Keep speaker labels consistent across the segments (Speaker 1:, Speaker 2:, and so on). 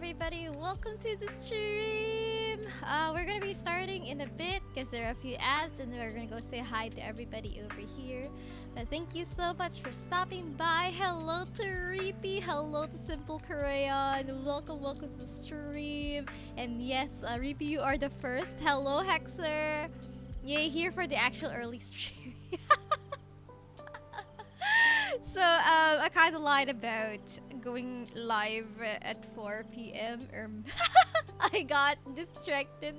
Speaker 1: everybody, welcome to the stream. We're gonna be starting in a bit because there are a few ads, and we're gonna go say hi to everybody over here. But thank you so much for stopping by. Hello to Reapy, hello to Simple Crayon. Welcome to the stream. And yes, Reapy, you are the first. Hello, Hexer. Yay, here for the actual early stream. So, I kind of lied about going live at 4 p.m. I got distracted.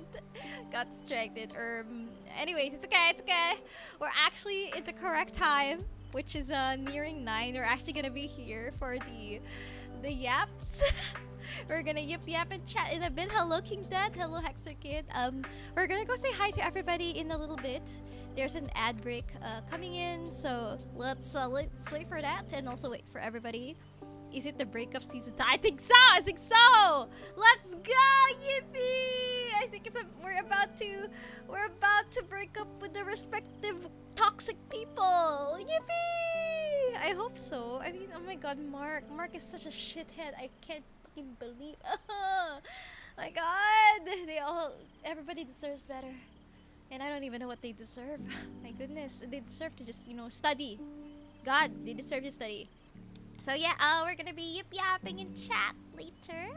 Speaker 1: Anyways, it's okay. It's okay. We're actually in the correct time, which is nearing 9. We're actually gonna be here for the yaps. We're gonna yap and chat in a bit. Hello, King Dad. Hello, Hexer Kid. We're gonna go say hi to everybody in a little bit. There's an ad break coming in, so let's wait for that and also wait for everybody. Is it the breakup season? I think so. Let's go, yippee! I think we're about to break up with the respective toxic people. Yippee! I hope so. I mean, oh my God, Mark is such a shithead. I can't fucking believe. My God, everybody deserves better. And I don't even know what they deserve. My goodness, they deserve to just, study. God, they deserve to study. So yeah, we're gonna be yip-yapping in chat later.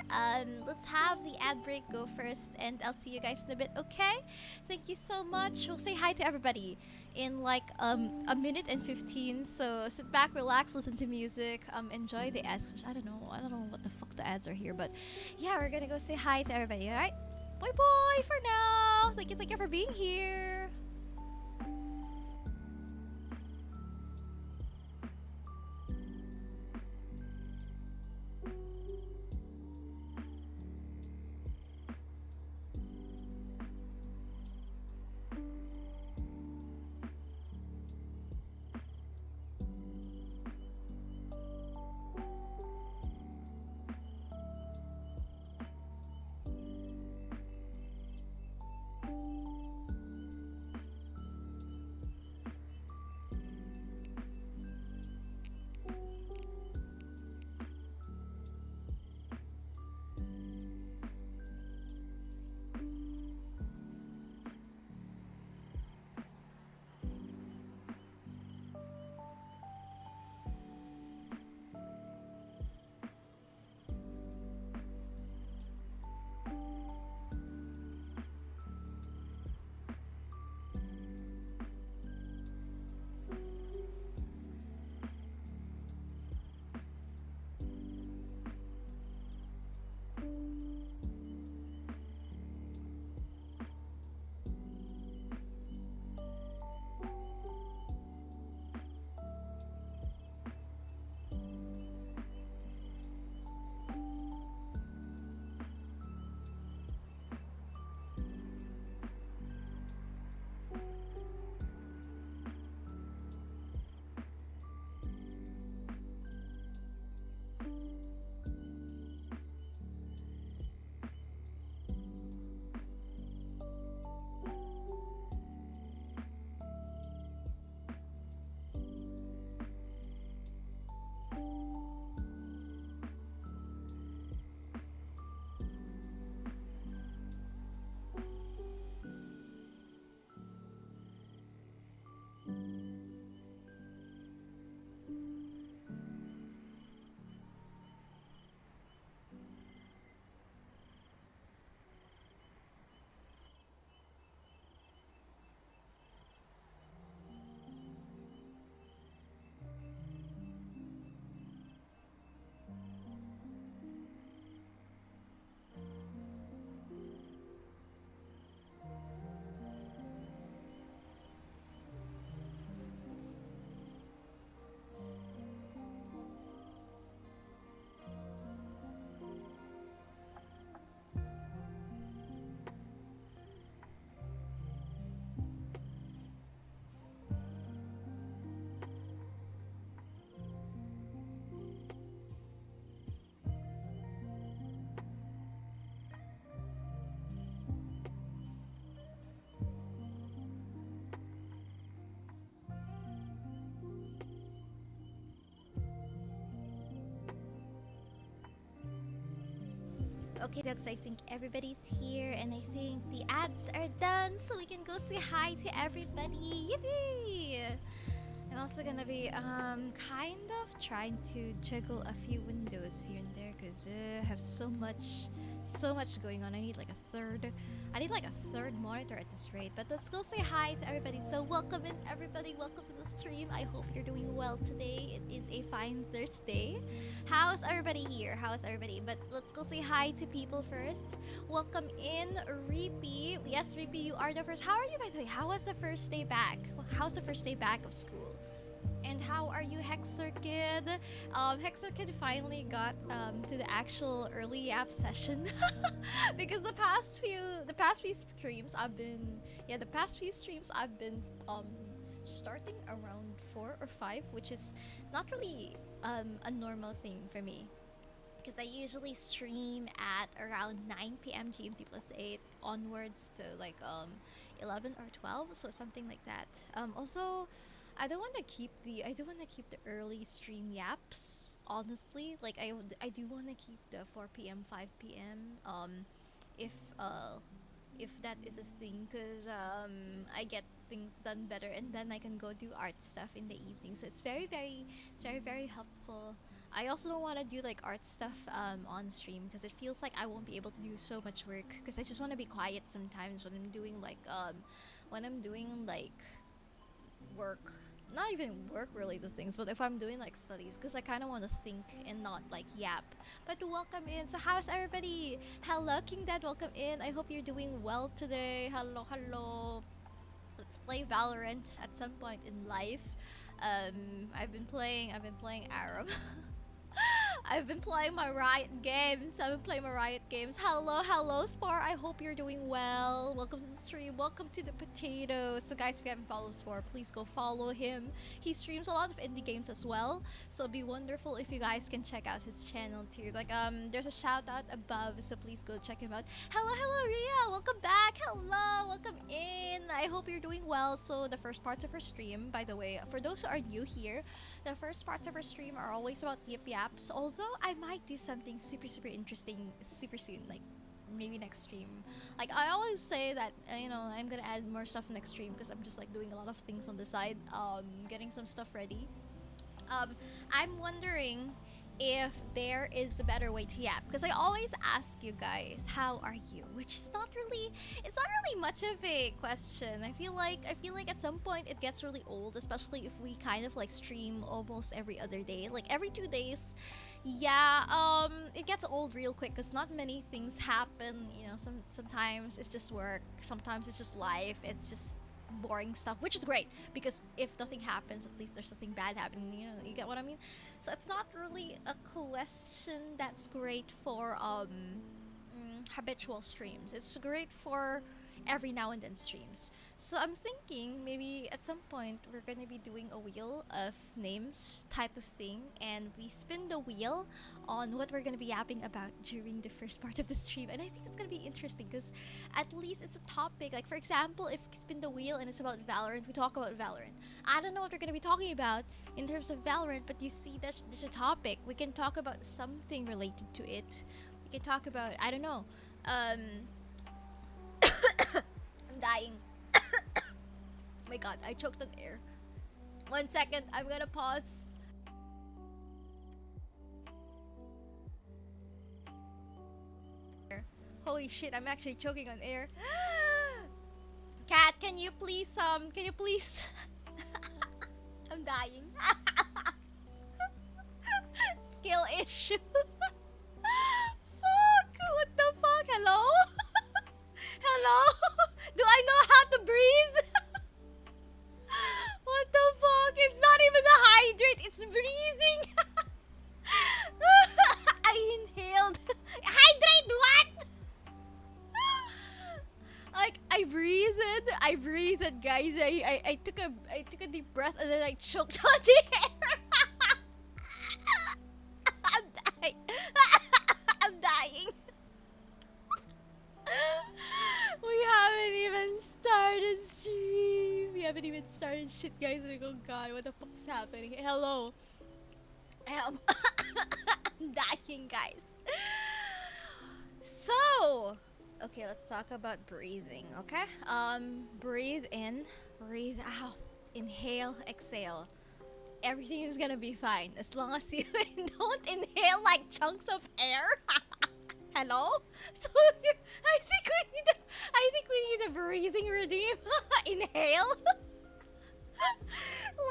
Speaker 1: Let's have the ad break go first, and I'll see you guys in a bit, okay? Thank you so much. We'll say hi to everybody in like a minute and 15. So sit back, relax, listen to music, enjoy the ads. Which I don't know what the fuck the ads are here, but yeah, we're gonna go say hi to everybody, alright? Bye for now. Thank you for being here. Okay, Dogs, I think everybody's here, and I think the ads are done, so we can go say hi to everybody. Yippee! I'm also gonna be kind of trying to juggle a few windows here and there because I have so much going on. I need like a third monitor at this rate. But let's go say hi to everybody. So welcome in everybody, welcome to the stream. I hope you're doing well today. It is a fine Thursday. How's everybody here? How's everybody? But let's go say hi to people first. Welcome in, Reapy. Yes, Reapy, you are the first. How are you, by the way? How was the first day back? How's the first day back of school? And how are you, Hexer Kid? Hexer Kid finally got to the actual early app session because the past few streams I've been starting around 4 or 5, which is not really a normal thing for me because I usually stream at around 9 p.m. GMT plus 8 onwards to like 11 or 12, so something like that. Also, I don't want to keep the early stream yaps. Honestly, like I do want to keep the 4 p.m. 5 p.m. If that is a thing, cause I get things done better, and then I can go do art stuff in the evening. So it's very helpful. I also don't want to do like art stuff on stream because it feels like I won't be able to do so much work because I just want to be quiet sometimes when I'm doing like work, not even work related things, but if I'm doing like studies, because I kind of want to think and not like yap. But welcome in. So how's everybody? Hello, King Dad, welcome in. I hope you're doing well today. Hello. Let's play Valorant at some point in life. I've been playing Aram. I've been playing my Riot games. Hello, Spar. I hope you're doing well. Welcome to the stream. Welcome to the potato. So, guys, if you haven't followed Spar, please go follow him. He streams a lot of indie games as well. So, it'd be wonderful if you guys can check out his channel too. Like, there's a shout out above, so please go check him out. Hello, Ria. Welcome back. Hello, welcome in. I hope you're doing well. So, the first parts of our stream, by the way, for those who are new here, the first parts of our stream are always about yip yaps. Although I might do something super interesting super soon, like maybe next stream. Like I always say that I'm gonna add more stuff next stream because I'm just like doing a lot of things on the side, getting some stuff ready. I'm wondering if there is a better way to yap because I always ask you guys how are you, which is not really much of a question. I feel like at some point it gets really old, especially if we kind of like stream almost every other day, like every 2 days. Yeah, it gets old real quick because not many things happen. Sometimes it's just work, sometimes it's just life, it's just boring stuff, which is great because if nothing happens, at least there's nothing bad happening. You get what I mean? So it's not really a question that's great for habitual streams. It's great for every now and then streams. So I'm thinking maybe at some point we're gonna be doing a wheel of names type of thing, and we spin the wheel on what we're gonna be yapping about during the first part of the stream. And I think it's gonna be interesting because at least it's a topic. Like for example, if we spin the wheel and it's about Valorant, we talk about Valorant. I don't know what we're gonna be talking about in terms of Valorant, but you see there's a topic. We can talk about something related to it. We can talk about, I don't know, I'm dying. Oh my god, I choked on air. 1 second, I'm gonna pause. Holy shit, I'm actually choking on air. Cat, can you please I'm dying. Skill issue. Fuck, what the fuck? Hello? Hello? Do I know how to breathe? What the fuck? It's not even a hydrate, it's breathing. I inhaled. Hydrate what? Like I breathed, guys. I took a deep breath and then I choked on the air. I'm dying. I'm dying. We haven't even started stream. We haven't even started shit, guys. Like, oh god, what the fuck is happening? Hello. I'm dying, guys. So, okay, let's talk about breathing, okay? Breathe in, breathe out. Inhale, exhale. Everything is gonna be fine as long as you don't inhale like chunks of air. Hello? So I think we need a breathing redeem. Inhale.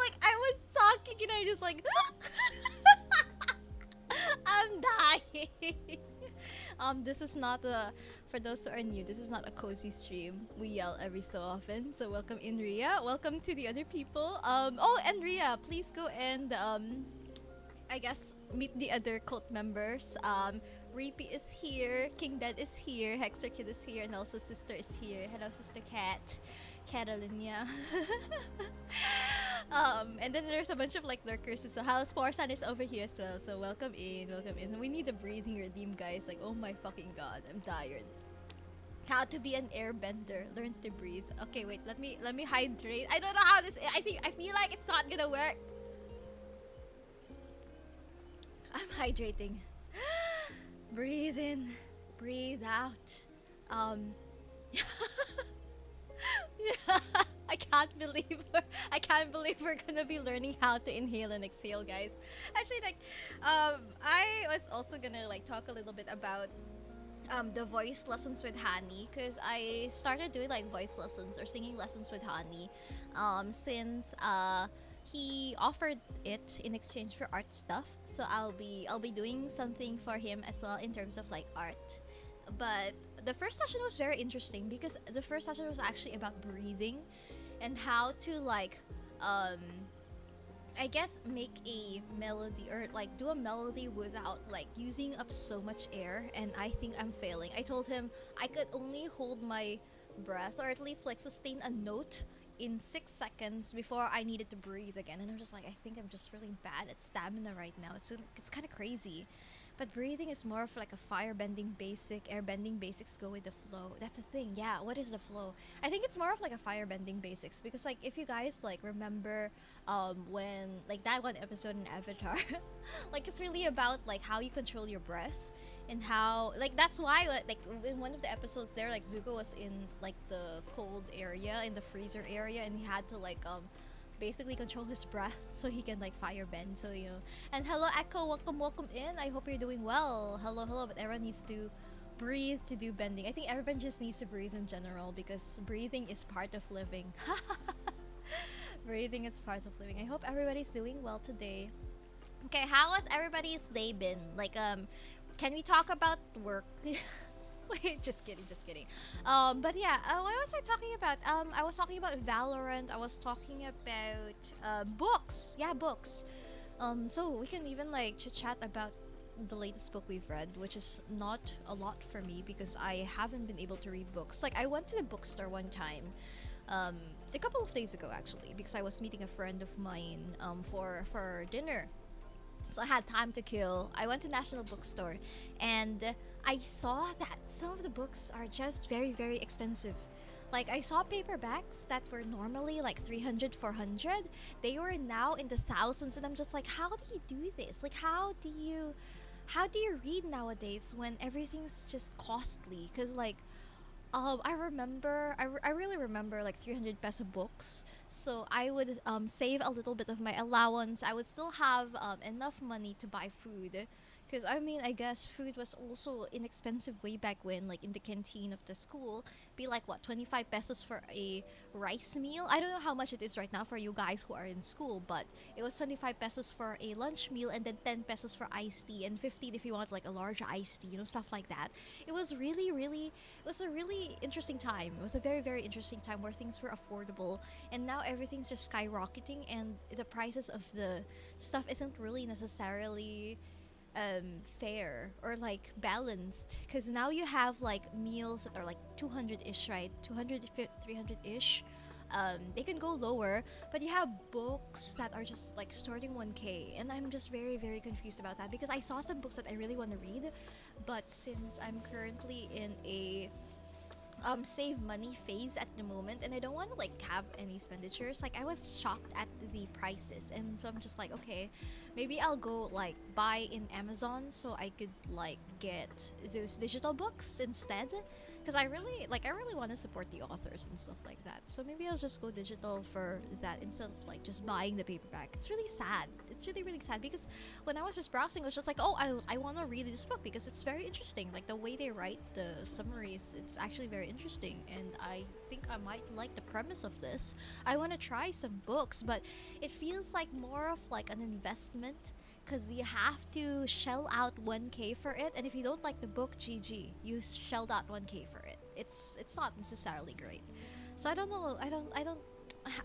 Speaker 1: Like I was talking and I just like I'm dying. This is not a, for those who are new, this is not a cozy stream. We yell every so often. So welcome in Ria. Welcome to the other people. Oh, and Ria, please go and I guess meet the other cult members. Reapy is here, King Dad is here, Hexer Kid is here, and also Sister is here. Hello, Sister Cat, Catalina. And then there's a bunch of like lurkers. So House Forsan is over here as well. So welcome in, welcome in. We need a breathing redeem, guys. Like, oh my fucking god, I'm tired. How to be an airbender? Learn to breathe. Okay, wait. Let me hydrate. I don't know how this. I feel like it's not gonna work. I'm hydrating. Breathe in, breathe out. Um, I can't believe we're gonna be learning how to inhale and exhale, guys. Actually, like, I was also gonna like talk a little bit about the voice lessons with Hani, because I started doing like voice lessons or singing lessons with Hani since he offered it in exchange for art stuff. So I'll be doing something for him as well in terms of like art. But the first session was very interesting because the first session was actually about breathing and how to like um I guess make a melody or like do a melody without like using up so much air, and I think I'm failing. I told him I could only hold my breath or at least like sustain a note in 6 seconds before I needed to breathe again, and I'm just like I think I'm just really bad at stamina right now. It's kind of crazy. But breathing is more of like a firebending basic, airbending basics go with the flow. That's the thing. Yeah, what is the flow? I think it's more of like a firebending basics because like if you guys like remember when like that one episode in Avatar, like it's really about like how you control your breath and how like that's why like in one of the episodes there like Zuko was in like the cold area in the freezer area and he had to like basically control his breath so he can like fire bend. So you know, and hello Echo, welcome in. I hope you're doing well. Hello, but everyone needs to breathe to do bending. I think everyone just needs to breathe in general because breathing is part of living. Breathing is part of living. I hope everybody's doing well today. Okay, how has everybody's day been? Like can we talk about work? Wait, just kidding, just kidding. But yeah, what was I talking about? I was talking about Valorant. I was talking about books. Yeah, books. So we can even like chit chat about the latest book we've read, which is not a lot for me because I haven't been able to read books. Like I went to the bookstore one time, a couple of days ago actually, because I was meeting a friend of mine for dinner. So I had time to kill. I went to National Bookstore and I saw that some of the books are just very, very expensive. Like I saw paperbacks that were normally like 300, 400. They were now in the thousands and I'm just like, how do you do this? Like how do you read nowadays when everything's just costly? Cuz like I really remember like 300 peso books. So I would save a little bit of my allowance. I would still have enough money to buy food. Because I mean, I guess food was also inexpensive way back when, like in the canteen of the school. Be like what, 25 pesos for a rice meal? I don't know how much it is right now for you guys who are in school, but it was 25 pesos for a lunch meal and then 10 pesos for iced tea and 15 if you want like a large iced tea, you know, stuff like that. It was it was a really interesting time. It was a very, very interesting time where things were affordable and now everything's just skyrocketing and the prices of the stuff isn't really necessarily fair or like balanced because now you have like meals that are like 200-ish, right? 200, 300-ish. They can go lower, but you have books that are just like starting 1k, and I'm just very, very confused about that because I saw some books that I really want to read, but since I'm currently in a save money phase at the moment, and I don't want to like have any expenditures. Like I was shocked at the prices, and so I'm just like, okay, maybe I'll go like buy in Amazon so I could like get those digital books instead. Because I really want to support the authors and stuff like that. So maybe I'll just go digital for that instead of like just buying the paperback. It's really sad. It's really really sad because when I was just browsing, I was just like, oh, I want to read this book because it's very interesting. Like the way they write the summaries, it's actually very interesting, and I think I might like the premise of this. I want to try some books, but it feels like more of like an investment because you have to shell out 1k for it, and if you don't like the book, GG, you shelled out 1k for it. It's not necessarily great. So I don't know. I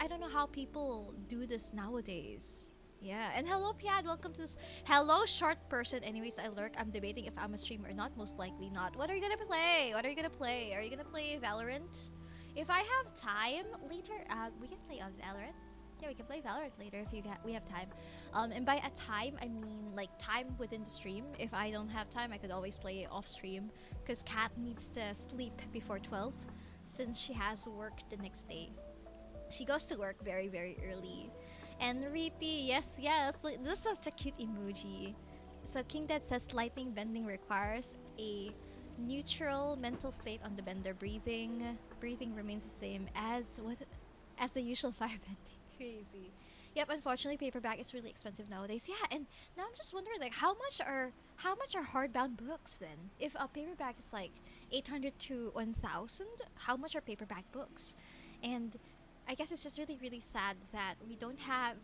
Speaker 1: don't know how people do this nowadays. Yeah, and hello Piad, welcome to this. Hello short person. Anyways, I lurk. I'm debating if I'm a streamer or not. Most likely not. What are you gonna play? What are you gonna play? Are you gonna play Valorant? If I have time later, we can play on Valorant. Yeah, we can play Valorant later if we have time. And by a time, I mean like time within the stream. If I don't have time, I could always play off stream because Kat needs to sleep before 12 since she has work the next day. She goes to work very very early. And Reapy, yes, yes, this is such a cute emoji. So King Dad says lightning bending requires a neutral mental state on the bender. Breathing remains the same as the usual firebending. Crazy. Yep, unfortunately paperback is really expensive nowadays. Yeah, and now I'm just wondering like how much are hardbound books then? If a paperback is like 800 to 1000, how much are paperback books? And I guess it's just really really sad that we don't have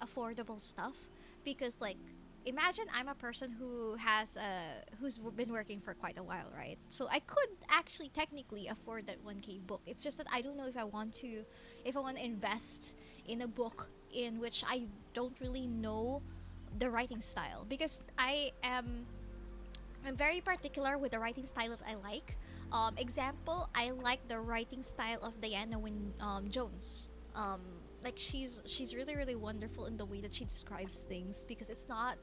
Speaker 1: affordable stuff because like imagine I'm a person who's been working for quite a while, right? So I could actually technically afford that 1k book. It's just that I don't know if I want to invest in a book in which I don't really know the writing style because I'm very particular with the writing style that I like. Example, I like the writing style of Jones. Like she's really really wonderful in the way that she describes things because it's not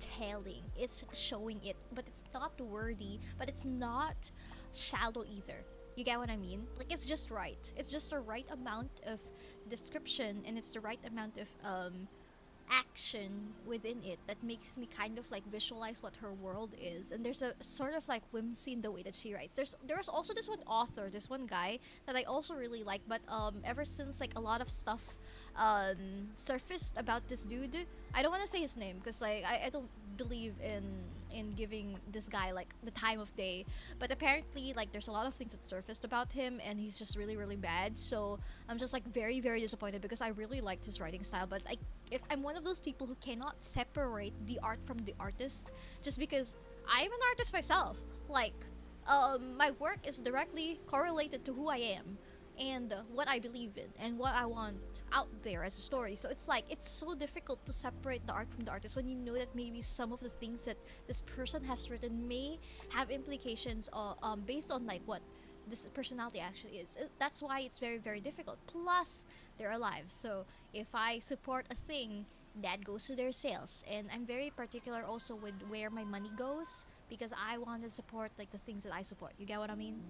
Speaker 1: telling, it's showing it, but it's not wordy, but it's not shallow either. You get what I mean? Like it's just right. It's just the right amount of description and it's the right amount of action within it that makes me kind of like visualize what her world is, and there's a sort of like whimsy in the way that she writes. There's also this one author, this one guy that I also really like, but ever since like a lot of stuff surfaced about this dude, I don't want to say his name because like I don't believe in giving this guy like the time of day, but apparently like there's a lot of things that surfaced about him and he's just really really bad. So I'm just like very very disappointed because I really liked his writing style, but if I'm one of those people who cannot separate the art from the artist just because I'm an artist myself. Like my work is directly correlated to who I am and what I believe in and what I want out there as a story. So it's like it's so difficult to separate the art from the artist when you know that maybe some of the things that this person has written may have implications based on like what this personality actually is. That's why it's very very difficult. Plus they're alive, so if I support a thing, that goes to their sales, and I'm very particular also with where my money goes because I want to support like the things that I support. You get what I mean?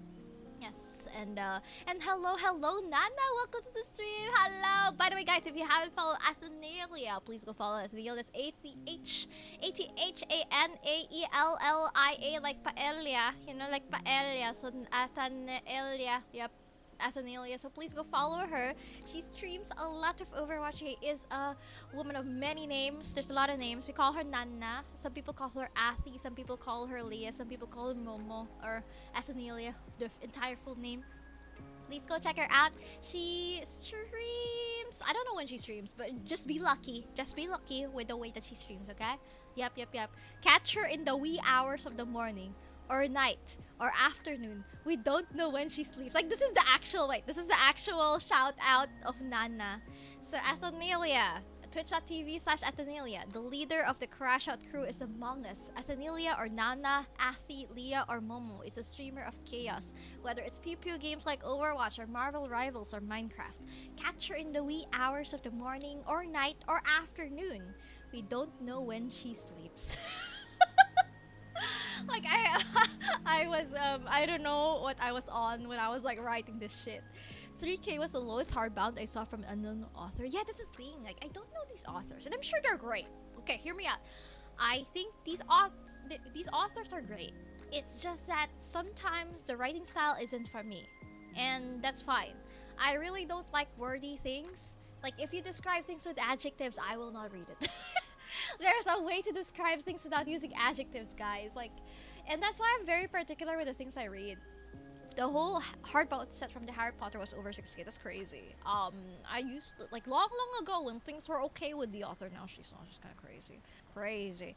Speaker 1: Yes, and hello Nana, welcome to the stream. Hello. By the way, guys, if you haven't followed Athenalia, please go follow Athenalia. That's ATHANAELLIA, like paella, you know, like paella. So Athenalia, yep. Athenalia, so please go follow her. She streams a lot of Overwatch. She is a woman of many names. There's a lot of names. We call her Nana. Some people call her Athi. Some people call her Leah. Some people call her Momo or Athenalia, the entire full name. Please go check her out. She streams. I don't know when she streams, but just be lucky. Just be lucky with the way that she streams, okay? Yep. Catch her in the wee hours of the morning or night or afternoon. We don't know when she sleeps. Like this is the actual shout out of Nana. So Athenalia, twitch.tv/Athenalia. The leader of the Crash Out crew is among us. Athenalia or Nana, Athi, Leah or Momo is a streamer of chaos. Whether it's pew pew games like Overwatch or Marvel Rivals or Minecraft. Catch her in the wee hours of the morning or night or afternoon. We don't know when she sleeps. Like I was I don't know what I was on when I was like writing this shit. 3K was the lowest hardbound I saw from an unknown author. Yeah, that's the thing. Like I don't know these authors, and I'm sure they're great. Okay, hear me out. I think these authors are great. It's just that sometimes the writing style isn't for me, and that's fine. I really don't like wordy things. Like if you describe things with adjectives, I will not read it. There's a way to describe things without using adjectives, guys. Like, and that's why I'm very particular with the things I read. The whole hardbound set from the Harry Potter was over 6K. That's crazy. I used to, like long ago when things were okay with the author. Now she's not. She's kind of crazy, crazy.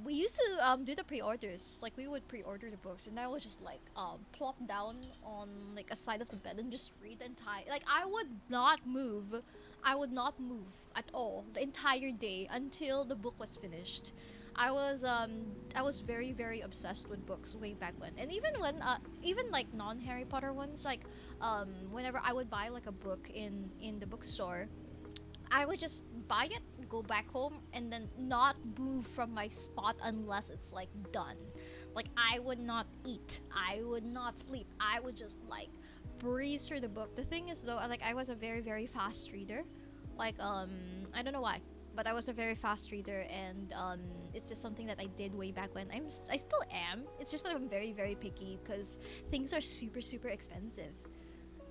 Speaker 1: We used to do the pre-orders. Like we would pre-order the books, and I would just like plop down on like a side of the bed and just read the entire. Like I would not move. I would not move at all the entire day until the book was finished. I was very obsessed with books way back when, and even like non Harry Potter ones, like whenever I would buy like a book in the bookstore, I would just buy it, go back home, and then not move from my spot unless it's like done. Like I would not eat, I would not sleep, I would just like breeze through the book. The thing is though, like I was a very fast reader. Like I don't know why, but I was a very fast reader, and it's just something that I did way back when. I still am. It's just that I'm very picky because things are super expensive.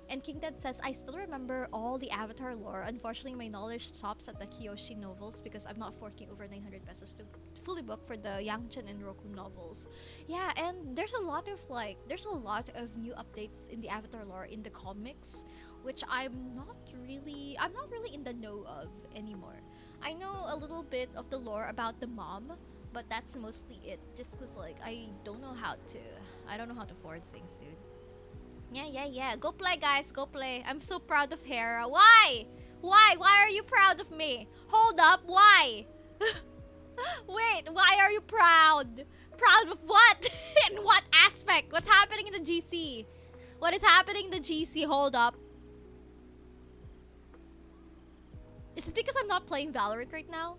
Speaker 1: And King Dead says, I still remember all the Avatar lore. Unfortunately, my knowledge stops at the Kyoshi novels because I'm not forking over 900 pesos to fully book for the Yangchen and Roku novels. Yeah, and there's a lot of new updates in the Avatar lore in the comics, which I'm not really in the know of anymore. I know a little bit of the lore about the mom, but that's mostly it. Just cause like I don't know how to forward things, dude. Yeah. Go play, guys. Go play. I'm so proud of Hera. Why? Why are you proud of me? Hold up. Why? Wait. Why are you proud? Proud of what? In what aspect? What's happening in the GC? What is happening in the GC? Hold up. Is it because I'm not playing Valorant right now?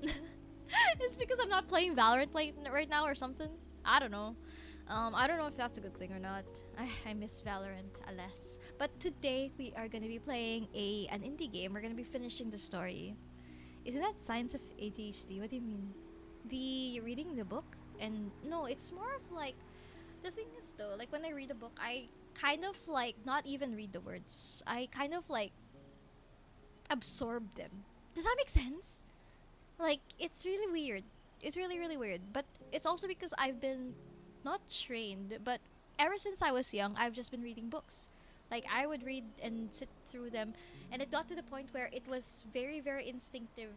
Speaker 1: It's because I'm not playing Valorant right now or something. I don't know. I don't know if that's a good thing or not. I miss Valorant, alas. But today we are gonna be playing an indie game. We're gonna be finishing the story. Isn't that signs of ADHD? What do you mean? The reading the book? And no, it's more of like the thing is though, like when I read a book, I kind of like not even read the words. I kind of like absorb them. Does that make sense? Like it's really weird. It's really weird. But it's also because I've been not trained, but ever since I was young, I've just been reading books. Like I would read and sit through them, and it got to the point where it was very instinctive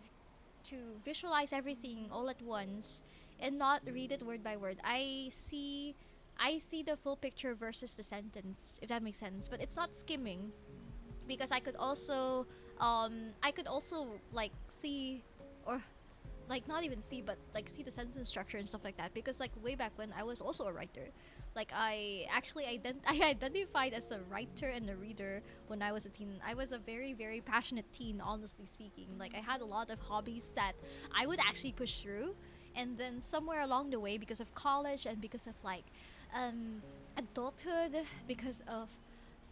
Speaker 1: to visualize everything all at once and not read it word by word. I see the full picture versus the sentence, if that makes sense. But it's not skimming because I could also like see or like not even see but like see the sentence structure and stuff like that, because like way back when I was also a writer. Like I actually I identified as a writer and a reader when I was a teen. I was a very passionate teen, honestly speaking. Like I had a lot of hobbies that I would actually push through, and then somewhere along the way, because of college and because of like adulthood, because of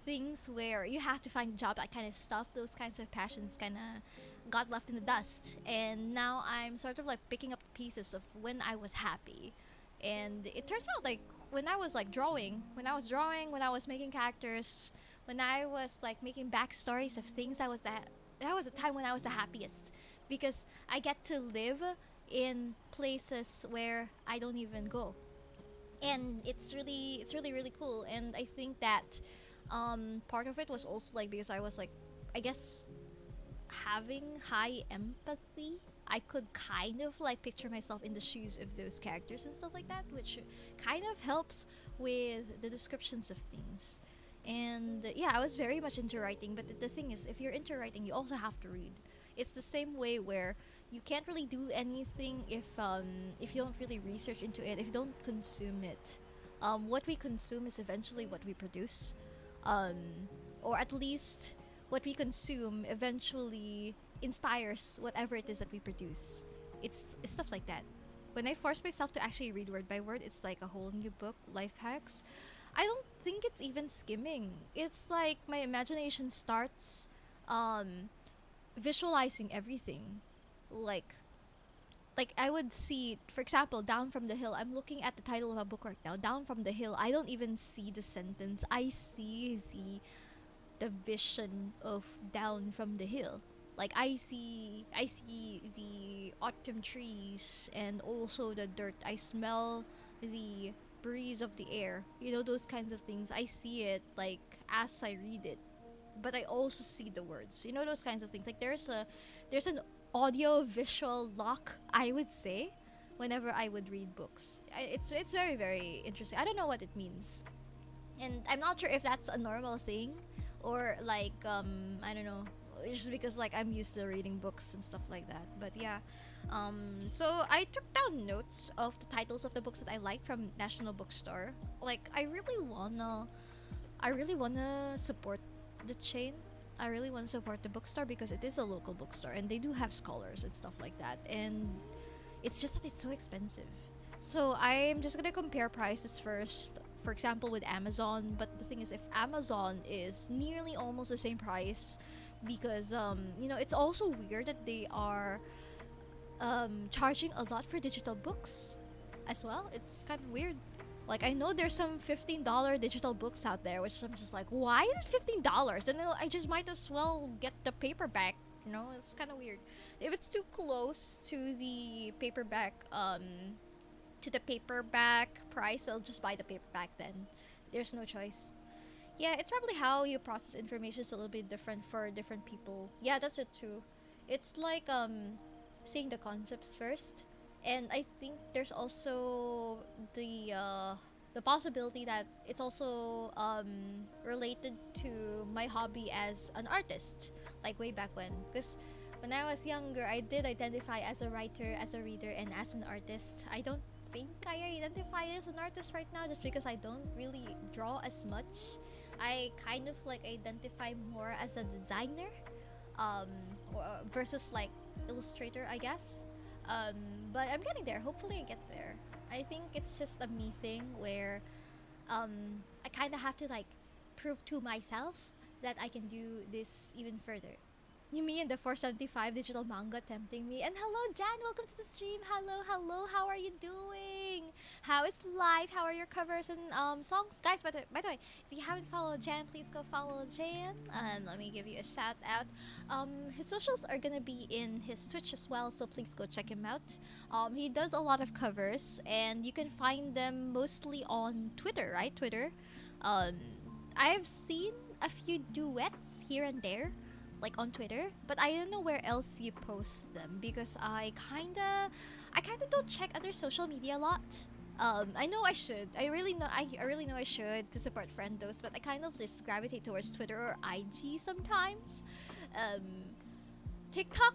Speaker 1: things where you have to find a job, that kind of stuff, those kinds of passions kind of got left in the dust. And now I'm sort of like picking up pieces of when I was happy. And it turns out like when I was like when I was making characters, when I was like making backstories of things, that was a time when I was the happiest, because I get to live in places where I don't even go. And it's really cool. And I think that part of it was also like because I was like, I guess, having high empathy. I could kind of like picture myself in the shoes of those characters and stuff like that, which kind of helps with the descriptions of things. And yeah, I was very much into writing, but the thing is, if you're into writing, you also have to read. It's the same way where you can't really do anything if you don't really research into it, if you don't consume it. What we consume is eventually what we produce, um, or at least what we consume eventually inspires whatever it is that we produce. It's stuff like that. when I force myself to actually read word by word, it's like a whole new book, life hacks. I don't think it's even skimming. It's like my imagination starts um visualizing everything. Like I would see, for example, Down from the Hill. I'm looking at the title of a book right now. Down from the Hill. I don't even see the sentence. I see the vision of Down from the Hill. Like I see the autumn trees and also the dirt. I smell the breeze of the air. You know, those kinds of things. I see it like as I read it, but I also see the words. You know, those kinds of things. Like there's an audio visual lock, I would say, whenever I would read books. It's very very interesting. I don't know what it means, and I'm not sure if that's a normal thing, or like I don't know, just because like I'm used to reading books and stuff like that. But yeah, so I took down notes of the titles of the books that I like from National Bookstore. Like I really wanna support the chain. I really want to support the bookstore because it is a local bookstore and they do have scholars and stuff like that. And it's just that it's so expensive. So I'm just gonna compare prices first. For example, with Amazon. But the thing is, if Amazon is nearly almost the same price, because you know, it's also weird that they are charging a lot for digital books as well. It's kind of weird. Like I know there's some $15 digital books out there, which I'm just like, why is it $15? And then I just might as well get the paperback. You know, it's kind of weird. If it's too close to the paperback price, I'll just buy the paperback then. There's no choice. Yeah, it's probably how you process information is a little bit different for different people. Yeah, that's it too. It's like seeing the concepts first, and I think there's also the possibility that it's also related to my hobby as an artist, like way back when. Because when I was younger, I did identify as a writer, as a reader, and as an artist. I don't think I identify as an artist right now just because I don't really draw as much. I kind of like identify more as a designer, um, versus like illustrator, I guess. Um, but I'm getting there. Hopefully, I get there. I think it's just a me thing where I kind of have to like prove to myself that I can do this even further. You mean the 475 digital manga tempting me? And hello, Jan. Welcome to the stream. Hello, hello. How are you doing? How is life? How are your covers and songs, guys? By the way, if you haven't followed Jan, please go follow Jan. Let me give you a shout out. His socials are gonna be in his Twitch as well, so please go check him out. He does a lot of covers, and you can find them mostly on Twitter, right? Twitter. Um, I've seen a few duets here and there, like on Twitter, but I don't know where else you post them because I kinda don't check other social media a lot. I know I should. I really know I should to support friendos, but I kind of just gravitate towards Twitter or IG sometimes. Um, TikTok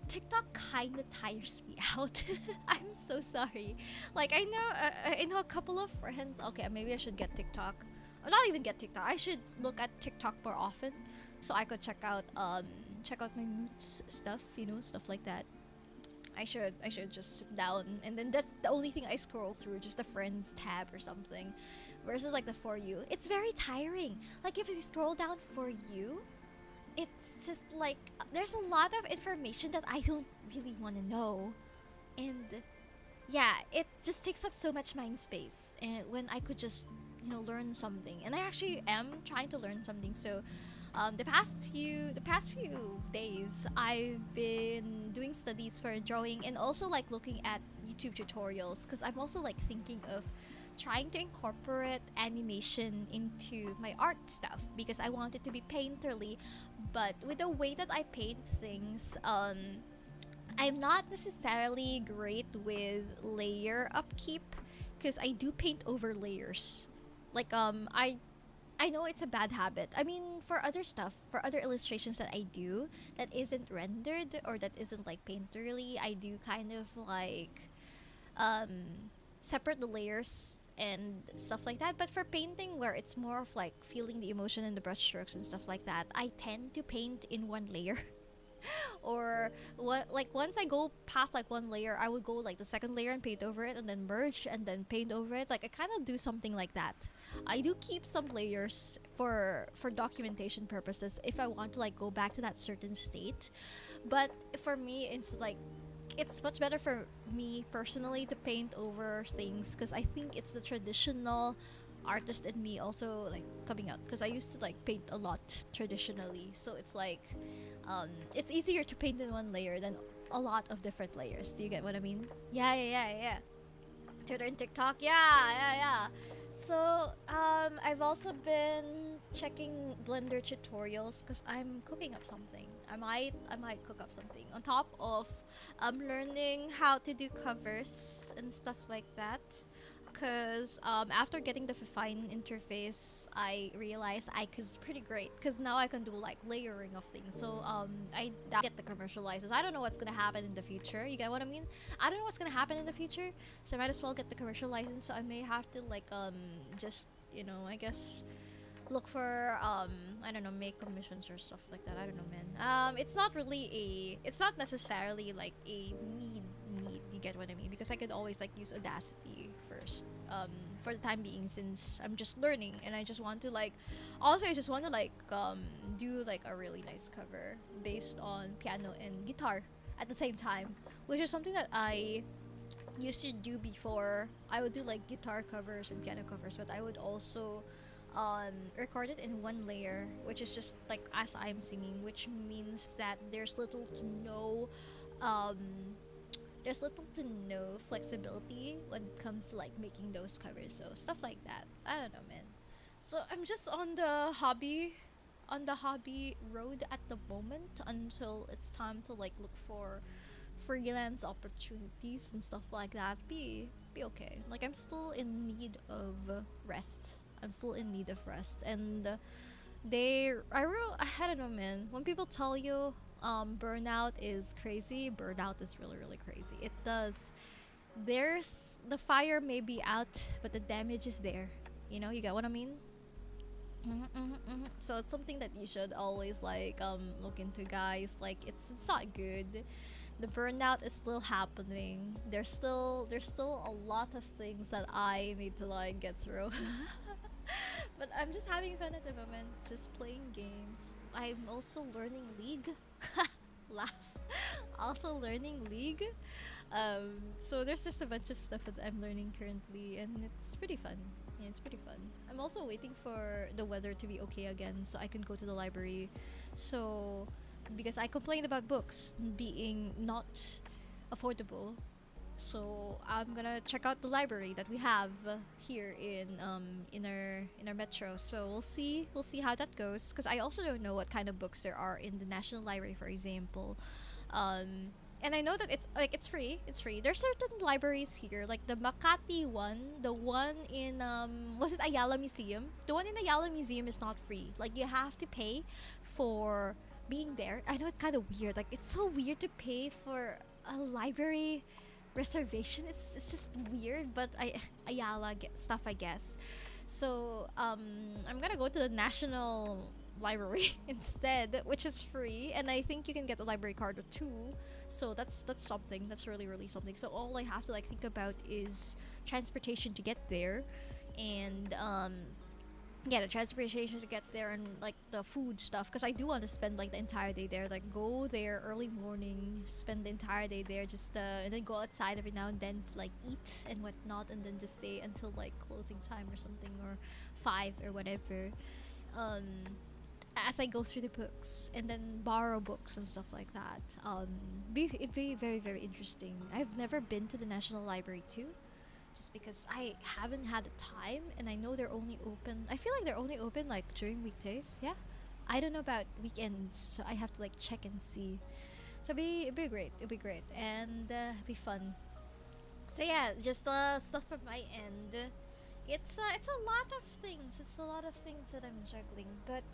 Speaker 1: TikTok kind of tires me out. I'm so sorry. Like I know a couple of friends. Okay, maybe I should get TikTok. Or not even get TikTok. I should look at TikTok more often, so I could check out my moods stuff. You know, stuff like that. I should just sit down and then that's the only thing I scroll through, just the friends tab or something. Versus like the for you, it's very tiring. Like if you scroll down for you, it's just like there's a lot of information that I don't really want to know, and yeah, it just takes up so much mind space. And when I could just learn something, and I actually am trying to learn something. So the past few days I've been doing studies for drawing and also like looking at YouTube tutorials because I'm also like thinking of trying to incorporate animation into my art stuff because I want it to be painterly, but with the way that I paint things, I'm not necessarily great with layer upkeep because I do paint over layers. Like I know it's a bad habit. I mean, for other stuff, for other illustrations that I do that isn't rendered or that isn't like painterly, I do kind of like separate the layers and stuff like that. But for painting, where it's more of like feeling the emotion and the brush strokes and stuff like that, I tend to paint in one layer. Or what, like once I go past like one layer, I would go like the second layer and paint over it, and then merge and then paint over it. Like I kind of do something like that. I do keep some layers for documentation purposes if I want to like go back to that certain state. But for me, it's like it's much better for me personally to paint over things because I think it's the traditional artist in me also like coming out, because I used to like paint a lot traditionally, so it's like it's easier to paint in one layer than a lot of different layers. Do you get what I mean? Yeah, yeah, yeah, yeah. Twitter and TikTok. Yeah, yeah, yeah. So, I've also been checking Blender tutorials because I'm cooking up something. I might cook up something on top of learning how to do covers and stuff like that. Cause after getting the fine interface, I realized I was pretty great. Cause now I can do like layering of things. So I get the commercial license. I don't know what's gonna happen in the future. You get what I mean? I don't know what's gonna happen in the future, so I might as well get the commercial license. So I may have to like just I guess look for I don't know, make commissions or stuff like that. I don't know, man. It's not really it's not necessarily like a need. You get what I mean? Because I could always like use Audacity first. For the time being, since I'm just learning and I just want to like, also I just want to like do like a really nice cover based on piano and guitar at the same time, which is something that I used to do before. I would do like guitar covers and piano covers, but I would also record it in one layer, which is just like as I'm singing, which means that um there's little to no flexibility when it comes to like making those covers. So stuff like that. I don't know, man. So I'm just on the hobby road at the moment until it's time to like look for freelance opportunities and stuff like that. Be okay. Like I'm still in need of rest. I'm still in need of rest, and I don't know, man. When people tell you burnout is crazy, burnout is really really crazy. It does. There's the fire may be out, but the damage is there. You get what I mean? So it's something that you should always like look into, guys. Like it's not good. The burnout is still happening. There's still a lot of things that I need to like get through. But I'm just having fun at the moment, just playing games. I'm also learning League. Laugh. Also learning League. So there's just a bunch of stuff that I'm learning currently, and it's pretty fun. Yeah, it's pretty fun. I'm also waiting for the weather to be okay again so I can go to the library. So, because I complained about books being not affordable, so I'm gonna check out the library that we have here in our metro. So we'll see how that goes. Because I also don't know what kind of books there are in the National Library, for example. And I know that it's free. It's free. There's certain libraries here, like the Makati one, the one in was it Ayala Museum? The one in Ayala Museum is not free. Like you have to pay for being there. I know it's kind of weird. Like it's so weird to pay for a library reservation. It's just weird, but Ayala stuff, I guess. So I'm gonna go to the National Library instead, which is free, and I think you can get the library card too. So that's something. That's really really something. So all I have to like think about is transportation to get there, and yeah, the transportation to get there, and like the food stuff, because I do want to spend like the entire day there, like go there early morning, spend the entire day there, just and then go outside every now and then to like eat and whatnot, and then just stay until like closing time or something, or 5 or whatever, um as I go through the books and then borrow books and stuff like that. It'd be very very interesting. I've never been to the National Library too, just because I haven't had the time, and I know they're only open. I feel like they're only open like during weekdays. Yeah, I don't know about weekends, so I have to like check and see. So it'd be great. It'd be great, and be fun. So yeah, just stuff from my end. It's a lot of things. It's a lot of things that I'm juggling, but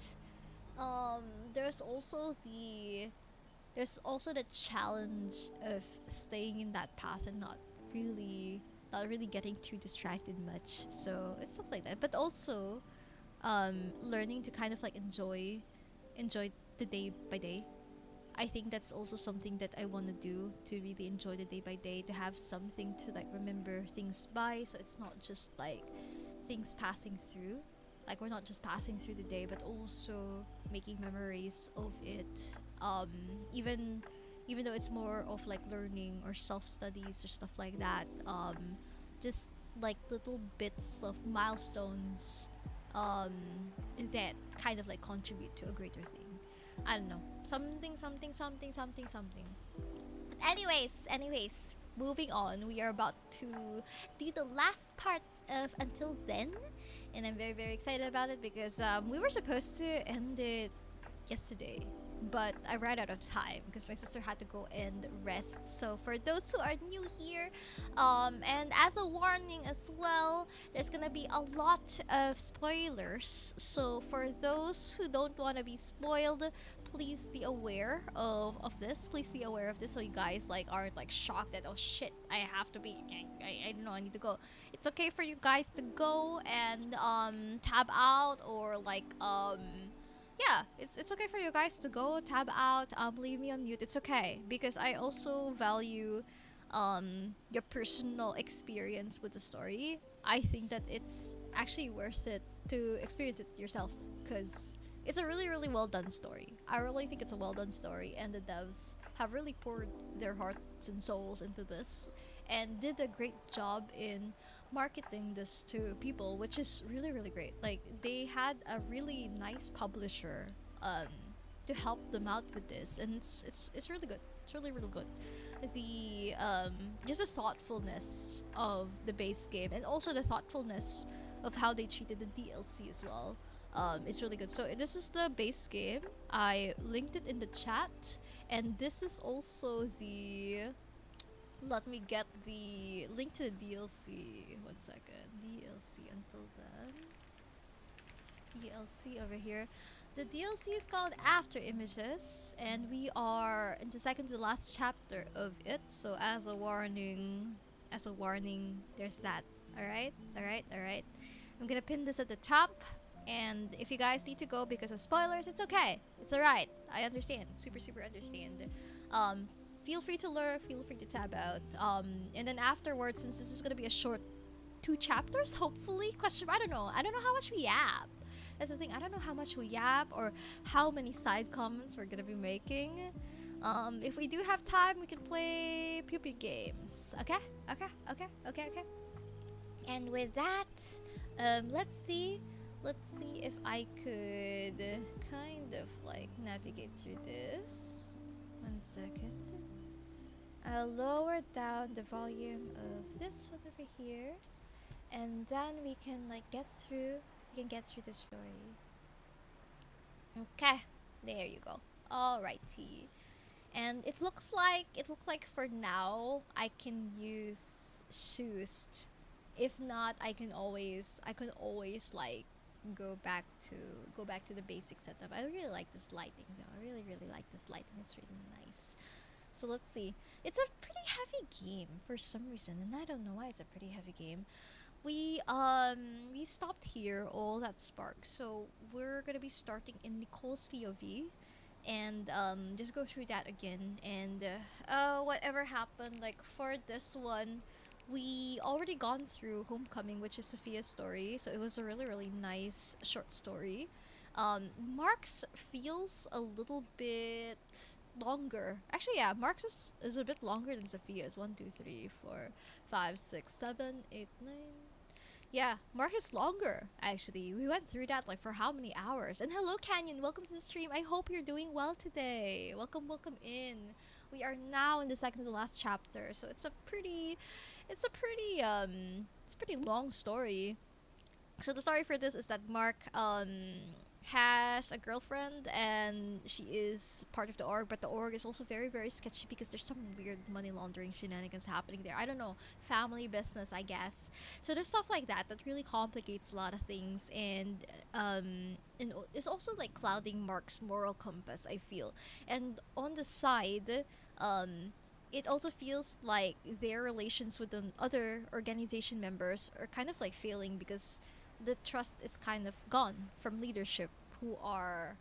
Speaker 1: um, there's also the challenge of staying in that path and not really getting too distracted much. So it's stuff like that. But also learning to kind of like enjoy the day by day. I think that's also something that I want to do, to really enjoy the day by day, to have something to like remember things by, so it's not just like things passing through. Like we're not just passing through the day, but also making memories of it. Even even though it's more of like learning or self studies or stuff like that. Just like little bits of milestones, um, that kind of like contribute to a greater thing. I don't know, something. Anyways, moving on. We are about to do the last parts of Until Then, and I'm very, very excited about it because we were supposed to end it yesterday, but I ran out of time because my sister had to go and rest. So for those who are new here, and as a warning as well, there's gonna be a lot of spoilers. So for those who don't want to be spoiled, please be aware of this. Please be aware of this, so you guys like aren't like shocked that, oh shit, I have to be, I don't know, I need to go. It's okay for you guys to go and tab out, or like yeah, it's okay for you guys to go tab out, leave me on mute. It's okay because I also value your personal experience with the story. I think that it's actually worth it to experience it yourself because it's a really, really well done story. I really think it's a well done story, and the devs have really poured their hearts and souls into this and did a great job in marketing this to people, which is really, really great. Like they had a really nice publisher um to help them out with this, and it's really good. It's really, really good. The just the thoughtfulness of the base game, and also the thoughtfulness of how they treated the DLC as well. It's really good. So this is the base game. I linked it in the chat, and this is also the, let me get the link to the DLC. One second. DLC Until Then. DLC over here. The DLC is called Afterimages, and we are in the second to last chapter of it. So as a warning, there's that. All right. I'm gonna pin this at the top, and if you guys need to go because of spoilers, it's okay. It's alright. I understand. Super, super understand. Um, feel free to lurk. Feel free to tab out. And then afterwards, since this is gonna be a short 2 chapters, hopefully. Question. I don't know. I don't know how much we yap. That's the thing. I don't know how much we yap or how many side comments we're gonna be making. If we do have time, we can play pew pew games. Okay. And with that, let's see if I could kind of like navigate through this. One second. I'll lower down the volume of this one over here, and then we can like get through. We can get through the story. Okay, there you go. Alrighty. And it looks like for now I can use Soost. If not, I can always like go back to go back to the basic setup. I really like this lighting though. I really, really like this lighting. It's really nice. So let's see. It's a pretty heavy game for some reason, and I don't know why it's a pretty heavy game. We stopped here all that spark, so we're gonna be starting in Nicole's POV, and just go through that again. And whatever happened, like for this one, we already gone through Homecoming, which is Sophia's story, so it was a really, really nice short story. Mark's feels a little bit longer. Actually, yeah, Mark's is a bit longer than Sophia's. 1, 2, 3, 4, 5, 6, 7, 8, 9. Yeah, Mark is longer, actually. We went through that like for how many hours? And hello, Canyon. Welcome to the stream. I hope you're doing well today. Welcome in. We are now in the second to last chapter, so it's a pretty long story. So the story for this is that Mark has a girlfriend, and she is part of the org, but the org is also very, very sketchy because there's some weird money laundering shenanigans happening there. I don't know, family business, I guess. So there's stuff like that that really complicates a lot of things, and it's also like clouding Mark's moral compass, I feel. And on the side, um it also feels like their relations with the other organization members are kind of like failing because the trust is kind of gone from leadership, who are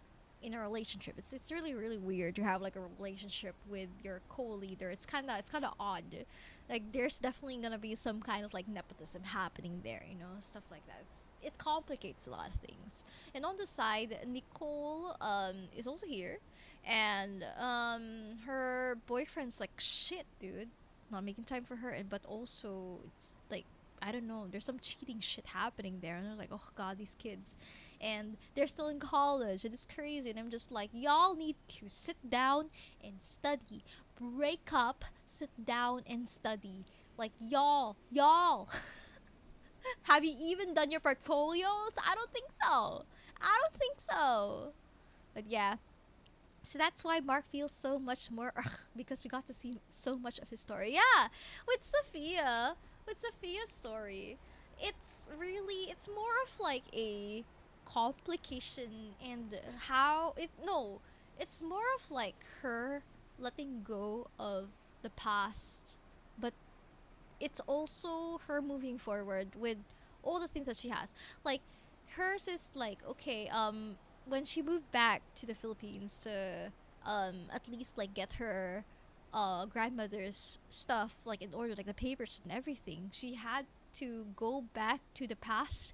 Speaker 1: in a relationship. It's really really weird to have like a relationship with your co-leader. It's kind of odd. Like there's definitely gonna be some kind of like nepotism happening there, you know, stuff like that. It complicates a lot of things. And on the side, Nicole is also here, and her boyfriend's like shit, dude, not making time for her, and but also it's like I don't know, there's some cheating shit happening there, and they're like, oh god, these kids, and they're still in college, and it's crazy, and I'm just like, y'all need to sit down and study, break up, sit down and study, like y'all, have you even done your portfolios? I don't think so. I don't think so. But yeah, so that's why Mark feels so much more because we got to see so much of his story. Yeah, with Sophia's story, it's more of like a complication and how it no, it's more of like her letting go of the past, but it's also her moving forward with all the things that she has. Like hers is like okay, when she moved back to the Philippines to at least like get her grandmother's stuff like in order, like the papers and everything, she had to go back to the past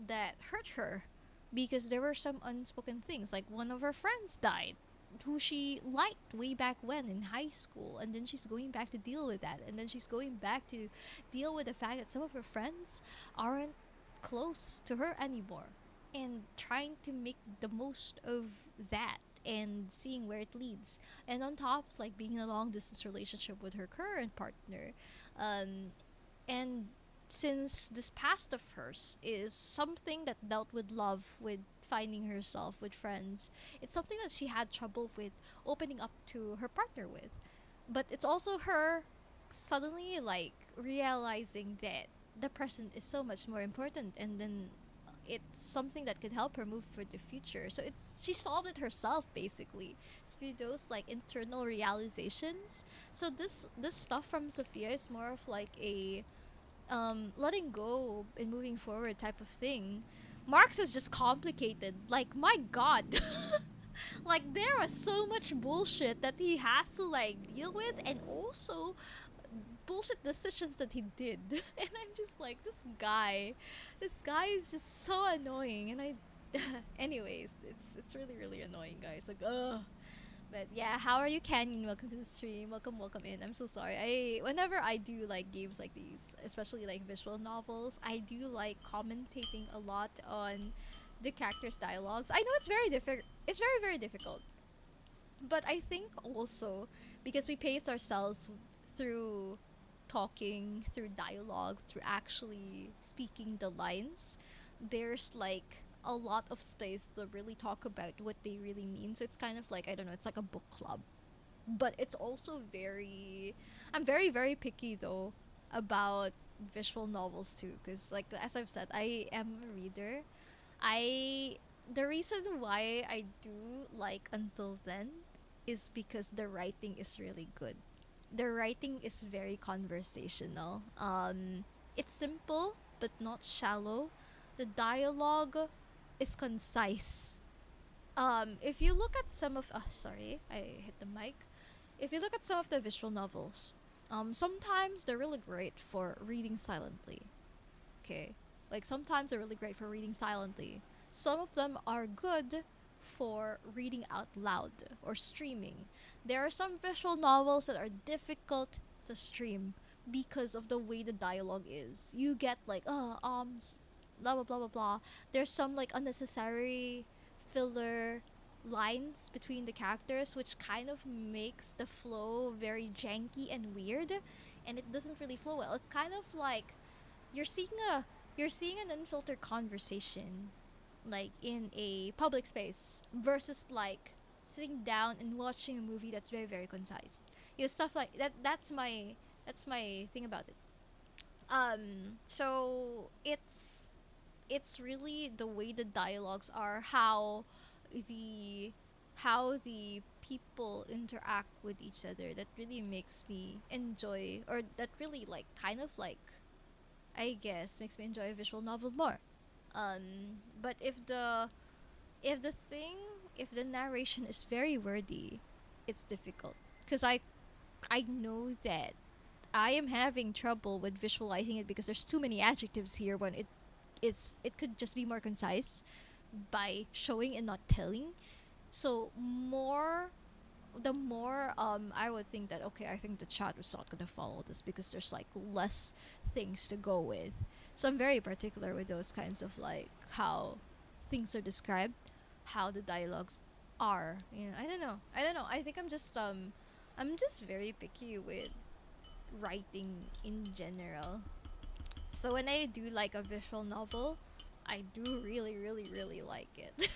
Speaker 1: that hurt her because there were some unspoken things, like one of her friends died who she liked way back when in high school, and then she's going back to deal with that, and then she's going back to deal with the fact that some of her friends aren't close to her anymore, and trying to make the most of that and seeing where it leads, and on top like being in a long distance relationship with her current partner, um, and since this past of hers is something that dealt with love, with finding herself, with friends, it's something that she had trouble with opening up to her partner with. But it's also her suddenly like realizing that the present is so much more important, and then it's something that could help her move for the future. So it's she solved it herself basically through those like internal realizations. So this stuff from Sophia is more of like a letting go and moving forward type of thing. Marx is just complicated. Like my god. Like there was so much bullshit that he has to like deal with, and also bullshit decisions that he did. And I'm just like this guy is just so annoying, and I anyways, it's really really annoying, guys. Like ugh. But yeah, how are you, Canyon? Welcome to the stream. Welcome, welcome in. I'm so sorry. I whenever I do like games like these, especially like visual novels, I do like commentating a lot on the characters' dialogues. I know it's very difficult. It's very very difficult. But I think also because we pace ourselves through talking, through dialogue, through actually speaking the lines, there's like a lot of space to really talk about what they really mean. So it's kind of like I don't know, it's like a book club. But it's also very I'm very very picky though about visual novels too, because like as I've said, I am a reader. I the reason why I do like Until Then is because the writing is really good. The writing is very conversational. It's simple but not shallow. The dialogue is concise. If you look at some of sorry, I hit the mic. If you look at some of the visual novels, sometimes they're really great for reading silently. Okay, like sometimes they're really great for reading silently. Some of them are good for reading out loud or streaming. There are some visual novels that are difficult to stream because of the way the dialogue is. You get like, blah blah blah blah blah. There's some like unnecessary filler lines between the characters, which kind of makes the flow very janky and weird, and it doesn't really flow well. It's kind of like you're seeing a you're seeing an unfiltered conversation like in a public space versus like sitting down and watching a movie that's very very concise. You know, stuff like that. That's my thing about it. So it's really the way the dialogues are, the how the people interact with each other, that really makes me enjoy, or that really like kind of like I guess makes me enjoy a visual novel more. But if the thing if the narration is very wordy, it's difficult because I know that I am having trouble with visualizing it because there's too many adjectives here when it could just be more concise by showing and not telling. So the more I would think that okay, I think the chat was not gonna follow this because there's like less things to go with. So I'm very particular with those kinds of like how things are described, how the dialogues are. You know, I don't know. I don't know. I think I'm just very picky with writing in general. So when I do like a visual novel, I do really really really like it.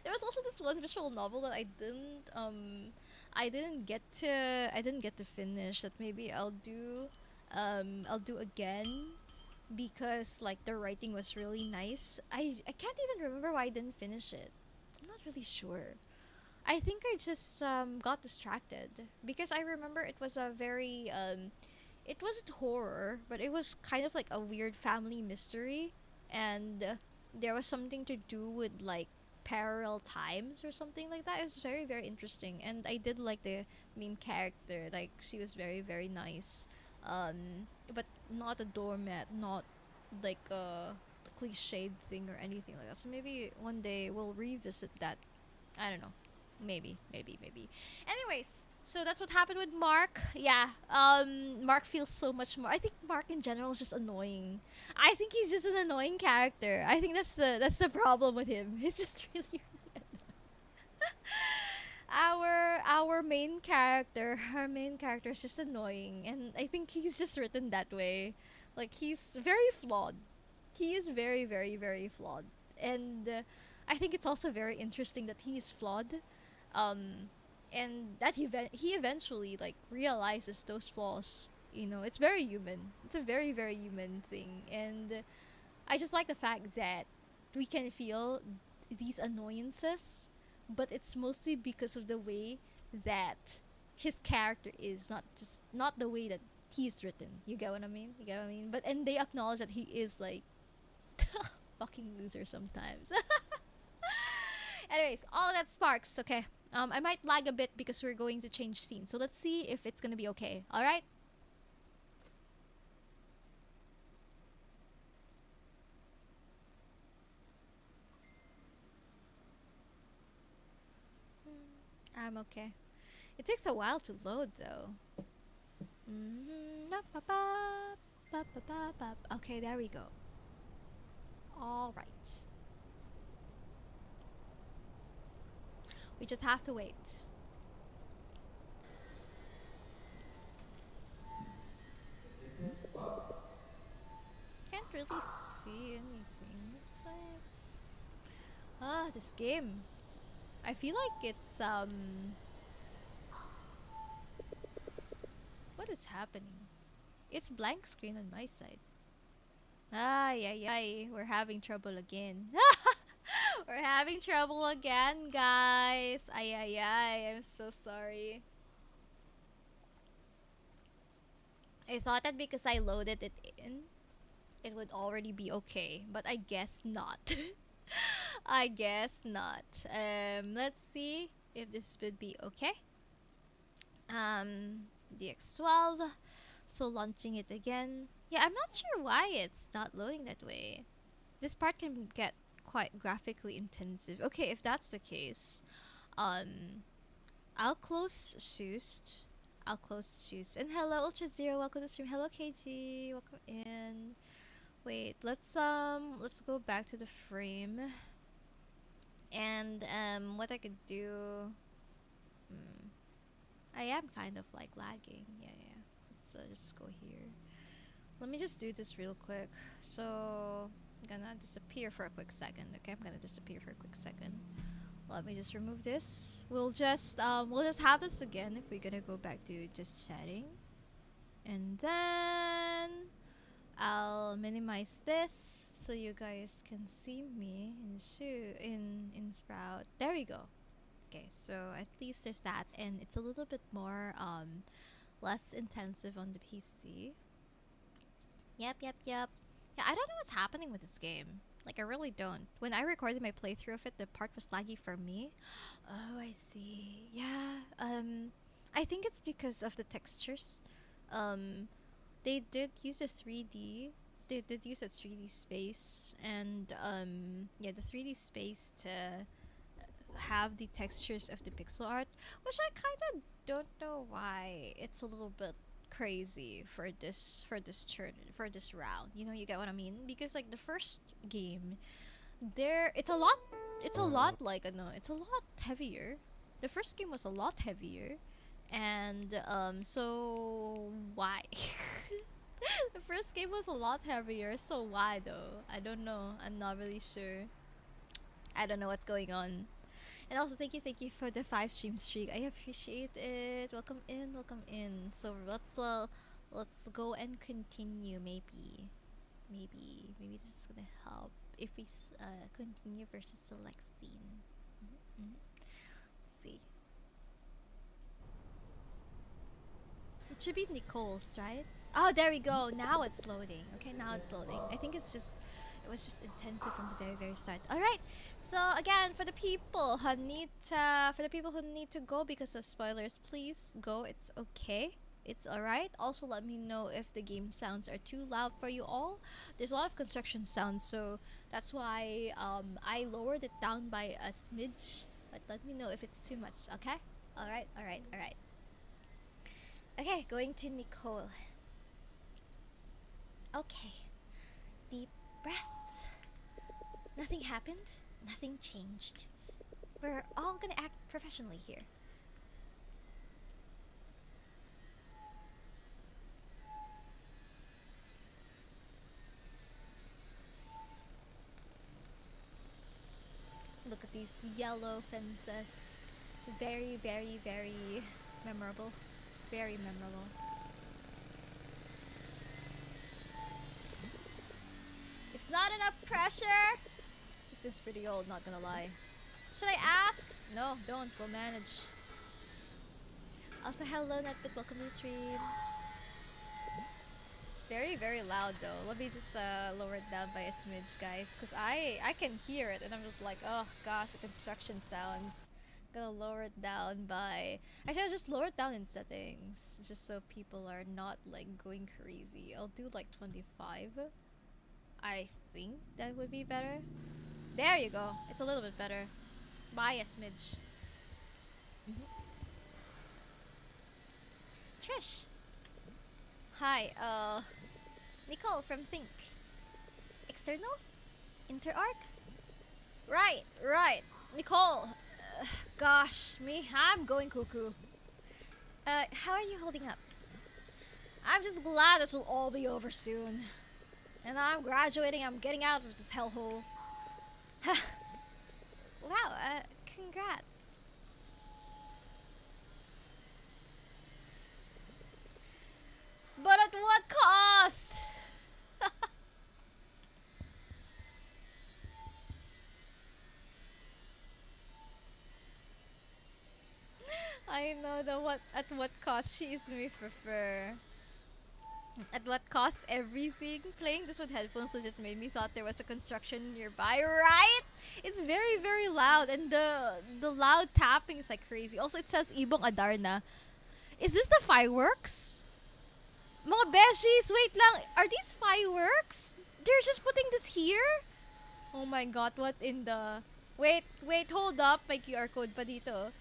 Speaker 1: There was also this one visual novel that I didn't get to finish that maybe I'll do again because like the writing was really nice. I can't even remember why I didn't finish it. I'm not really sure. I think I just got distracted because I remember it was a very it wasn't horror, but it was kind of like a weird family mystery, and there was something to do with like parallel times or something like that. It was very very interesting, and I did like the main character. Like she was very very nice, but not a doormat, not like a cliched thing or anything like that. So maybe one day we'll revisit that. I don't know. Maybe. Anyways, so that's what happened with Mark. Yeah. Mark feels so much more. I think Mark in general is just annoying. I think he's just an annoying character. I think that's the problem with him. He's just really our main character, our main character is just annoying, and I think he's just written that way. Like he's very flawed. He is very very very flawed, and I think it's also very interesting that he is flawed, um, and that he eventually like realizes those flaws. You know, it's very human. It's a very very human thing, and I just like the fact that we can feel these annoyances, but it's mostly because of the way that his character is, not the way that he's written. You get what I mean? You get what I mean? But and they acknowledge that he is like fucking loser sometimes. Anyways, all that sparks. Okay. I might lag a bit because we're going to change scene. So let's see if it's gonna be okay. All right. I'm okay. It takes a while to load though. Okay, there we go. All right. We just have to wait. Can't really see anything. It's like this game. I feel like it's what is happening? It's blank screen on my side. Ay ay ay, we're having trouble again. We're having trouble again, guys. Ay ay ay, I'm so sorry. I thought that because I loaded it in, it would already be okay, but I guess not. I guess not. Let's see if this would be okay. DX12. So launching it again. Yeah, I'm not sure why it's not loading that way. This part can get quite graphically intensive. Okay, if that's the case, um, I'll close Soost. I'll close Soost. And hello, Ultra Zero. Welcome to the stream. Hello, KG. Welcome in. Wait, let's go back to the frame. And what I could do. I am kind of like lagging. Yeah. Let's just go here. Let me just do this real quick. So I'm gonna disappear for a quick second. Okay, I'm gonna disappear for a quick second. Let me just remove this. We'll just have this again if we're gonna go back to just chatting. And then I'll minimize this so you guys can see me in Sprout. There we go. Okay, so at least there's that, and it's a little bit more less intensive on the PC. Yep. Yeah, I don't know what's happening with this game. Like I really don't. When I recorded my playthrough of it, the part was laggy for me. Oh, I see. Yeah. I think it's because of the textures. Um, they did use a 3D. They did use a 3D space, and yeah, the 3D space to have the textures of the pixel art, which I kind of don't know why it's a little bit crazy for this turn for this round. You know, you get what I mean? Because like the first game, there it's a lot like no, it's a lot heavier. The first game was a lot heavier, and so why? The first game was a lot heavier, so why though? I don't know. I'm not really sure. I don't know what's going on. And also, thank you for the 5 stream streak. I appreciate it. Welcome in, welcome in. So let's go and continue. Maybe this is gonna help if we continue versus select scene. Mm-hmm. Let's see. It should be Nicole's, right? Oh, there we go. Now it's loading. Okay, now it's loading. I think it was just intensive from the very start. All right. So again, for the people who need to go because of spoilers, please go. It's okay. It's alright. Also, let me know if the game sounds are too loud for you all. There's a lot of construction sounds, so that's why I lowered it down by a smidge. But let me know if it's too much. Okay. Alright. Okay, going to Nicole. Okay. Deep breaths. Nothing happened. Nothing changed. We're all gonna act professionally here. Look at these yellow fences. Very memorable. Very memorable. It's not enough pressure. This thing's pretty old, not gonna lie. Should I ask? No, don't. We'll manage. Also, hello, Netbit. Welcome to the stream. It's very loud though. Let me just lower it down by a smidge, guys, because I can hear it and I'm just like, oh gosh, the construction sounds. Gonna lower it down by. Actually, I'll just lower it down in settings, just so people are not like going crazy. I'll do like 25. I think that would be better. There you go. It's a little bit better. By a smidge. Trish. Hi, Nicole from Think. Externals? Interarc? Right. Nicole. Gosh, I'm going cuckoo. How are you holding up? I'm just glad this will all be over soon. And I'm graduating, I'm getting out of this hellhole. Wow, congrats. But at what cost? I know at what cost she is me prefer. At what cost everything? Playing this with headphones just made me thought there was a construction nearby, right? It's very loud and the loud tapping is like crazy. Also it says Ibong Adarna. Is this the fireworks? Mga beshies, wait lang. Are these fireworks? They're just putting this here? Oh my god, what in the... Wait, hold up. May QR code pa dito.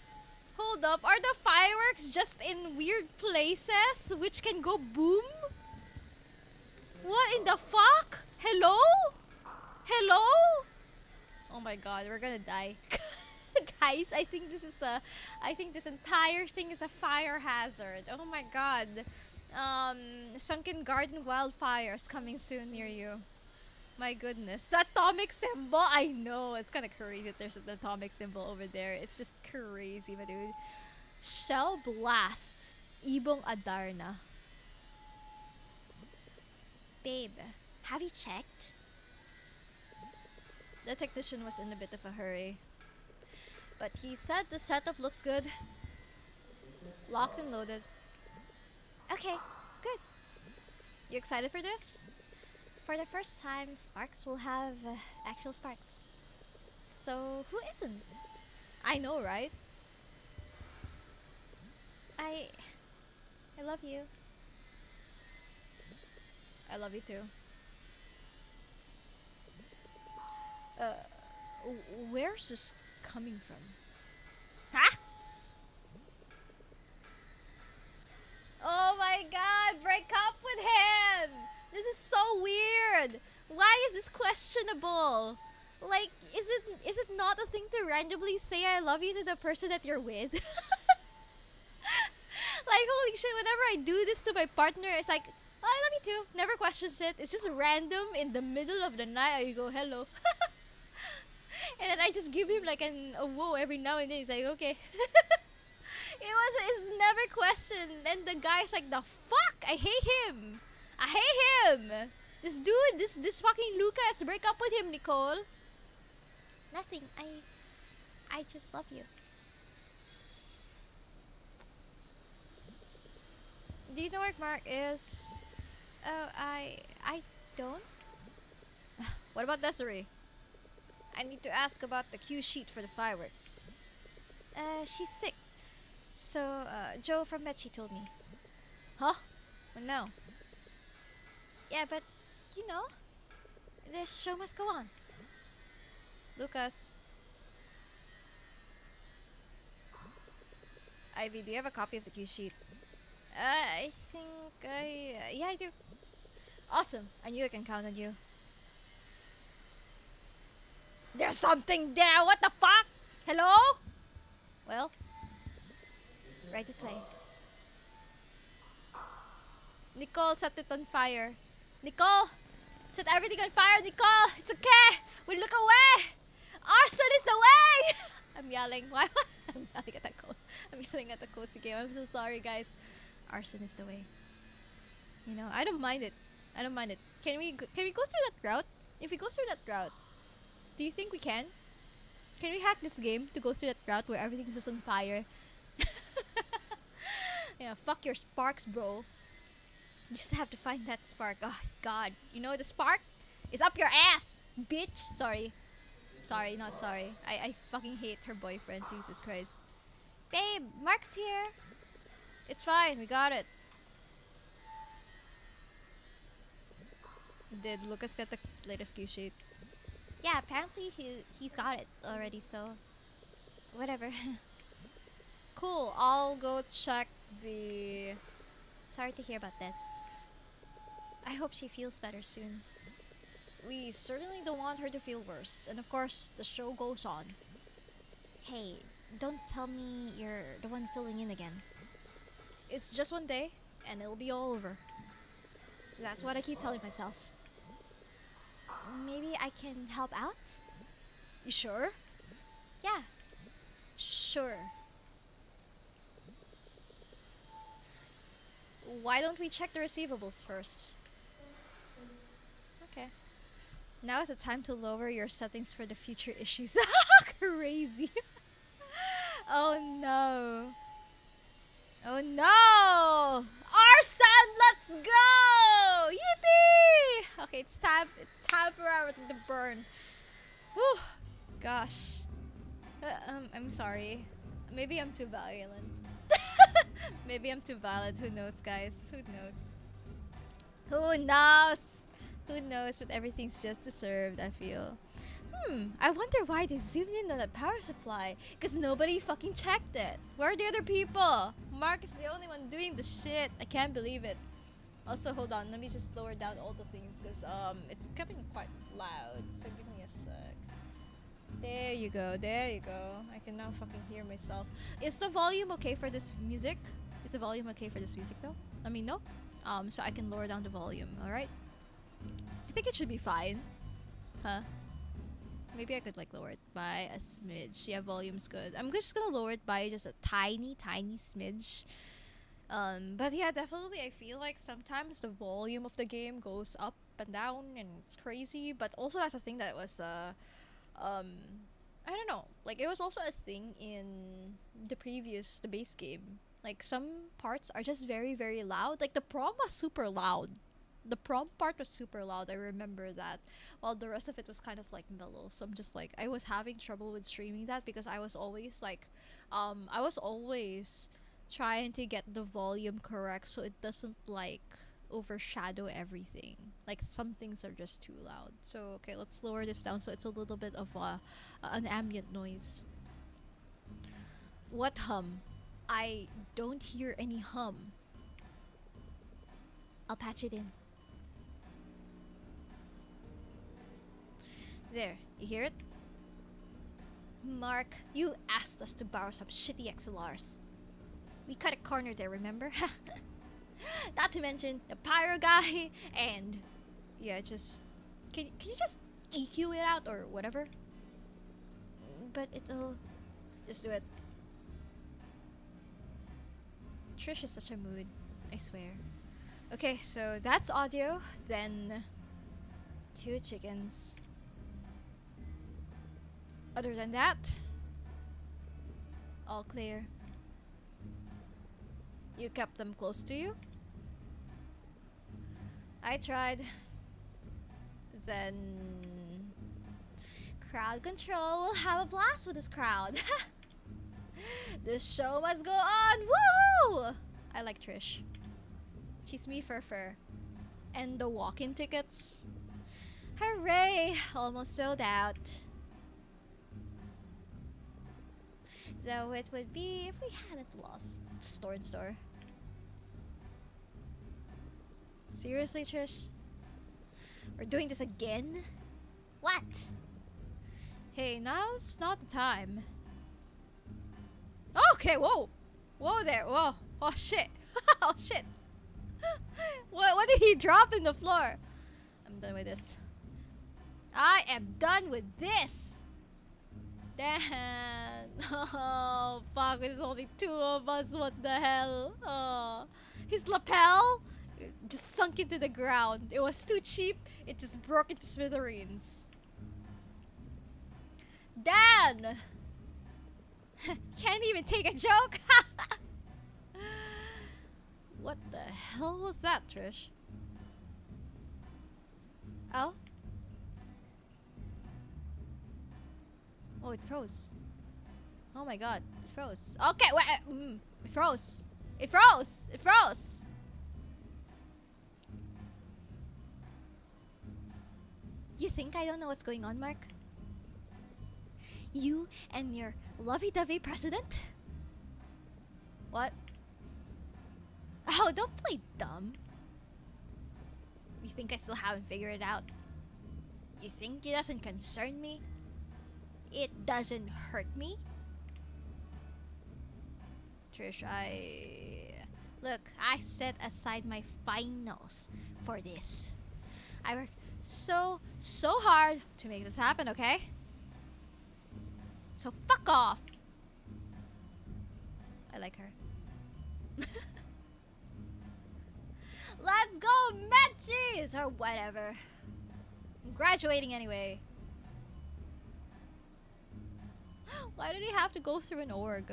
Speaker 1: Hold up, are the fireworks just in weird places which can go boom? What in the fuck? Hello? Oh my god, we're gonna die. Guys, I think this entire thing is a fire hazard. Oh my god. Sunken Garden wildfires coming soon near you. My goodness. The atomic symbol? I know. It's kind of crazy that there's an atomic symbol over there. It's just crazy, my dude. Shell Blast. Ibong Adarna. Babe, have you checked? The technician was in a bit of a hurry. But he said the setup looks good. Locked and loaded. Okay, good. You excited for this? For the first time, Sparks will have actual Sparks. So, who isn't? I know, right? I I love you. I love you too. Uh, where's this coming from? Huh? Oh my god, break up with him! This is so weird! Why is this questionable? Like, is it not a thing to randomly say I love you to the person that you're with? Like, holy shit, whenever I do this to my partner, it's like, oh, I love you too. Never questions it. It's just random in the middle of the night. I go, hello. And then I just give him like a whoa every now and then. He's like, okay. It's never questioned. And the guy's like, the fuck? I hate him. I hate him. This dude, this fucking Lucas, break up with him, Nicole. Nothing. I just love you. Do you know where Mark is? Oh, I don't. What about Desiree? I need to ask about the cue sheet for the fireworks. She's sick. So, Joe from Betchy told me. Huh? Well, no. Yeah, but, you know, the show must go on. Lucas. Ivy, do you have a copy of the cue sheet? I think yeah, I do. Awesome. I knew I can count on you. There's something there. What the fuck? Hello? Well, right this way. Nicole, set it on fire. Nicole, set everything on fire, Nicole. It's okay. We look away. Arson is the way. I'm yelling. Why? I'm yelling at the code. I'm yelling at the cozy game. I'm so sorry, guys. Arson is the way. You know, I don't mind it. I don't mind it. Can we go through that route? If we go through that route, do you think we can? Can we hack this game to go through that route where everything's just on fire? Yeah, fuck your sparks, bro. You just have to find that spark. Oh god. You know the spark is up your ass, bitch. Sorry. Sorry, not sorry. I fucking hate her boyfriend. Jesus Christ. Babe, Mark's here. It's fine, we got it. Did Lucas get the latest cue sheet? Yeah, apparently he's got it already, so whatever. Cool, I'll go check the... Sorry to hear about this. I hope she feels better soon. We certainly don't want her to feel worse, and of course, the show goes on. Hey, don't tell me you're the one filling in again. It's just one day, and it'll be all over. That's what I keep telling myself. Maybe I can help out? You sure? Yeah, sure. Why don't we check the receivables first? Okay. Now is the time to lower your settings for the future issues. Crazy. Oh no. Oh no! Arson, let's go! Yippee! Okay, it's time for everything to burn. Whew. Gosh. I'm sorry. Maybe I'm too violent. Maybe I'm too violent. Who knows, guys? Who knows? Who knows? Who knows? But everything's just deserved, I feel. I wonder why they zoomed in on the power supply. Because nobody fucking checked it. Where are the other people? Mark is the only one doing the shit. I can't believe it. Also, hold on. Let me just lower down all the things. Because it's getting quite loud. So give me a sec. There you go. There you go. I can now fucking hear myself. Is the volume okay for this music? Is the volume okay for this music though? Let me know. So I can lower down the volume. Alright? I think it should be fine. Huh? Maybe I could like lower it by a smidge. Yeah, volume's good. I'm just gonna lower it by just a tiny smidge. But yeah, definitely I feel like sometimes the volume of the game goes up and down and it's crazy. But also that's a thing that was I don't know. Like it was also a thing in the base game. Like some parts are just very loud. Like the prom was super loud. the prom part was super loud. I remember that. While the rest of it was kind of like mellow. So I'm just like, I was having trouble with streaming that because I was always like, I was always trying to get the volume correct so it doesn't like overshadow everything. Like some things are just too loud. So okay, let's lower this down so it's a little bit of an ambient noise. What hum? I don't hear any hum. I'll patch it in. There, you hear it? Mark, you asked us to borrow some shitty XLRs. We cut a corner there, remember? Not to mention the pyro guy and yeah, just can you just EQ it out or whatever? But it'll just do it. Trish is such a mood, I swear. Okay, so that's audio, then 2 chickens. Other than that, all clear. You kept them close to you? I tried. Then crowd control will have a blast with this crowd. The show must go on. Woohoo! I like Trish. She's me fur. And the walk-in tickets. Hooray! Almost sold out. Though it would be if we hadn't lost store. Seriously, Trish? We're doing this again? What? Hey, now's not the time. Okay, whoa! Whoa there, whoa. Oh shit. Oh shit. What did he drop in the floor? I'm done with this. I am done with this! Damn. Oh, fuck, there's only 2 of us, what the hell? Oh. His lapel just sunk into the ground. It was too cheap, it just broke into smithereens. Dan! Can't even take a joke? What the hell was that, Trish? Oh? Oh, it froze. Oh my god, it froze. Okay, wait, it froze. It froze! It froze! You think I don't know what's going on, Mark? You and your lovey-dovey president? What? Oh, don't play dumb. You think I still haven't figured it out? You think it doesn't concern me? It doesn't hurt me? Trish, Look, I set aside my finals for this. I worked so hard to make this happen, okay? So fuck off! I like her. Let's go, Matches! Or whatever. I'm graduating anyway. Why did he have to go through an org?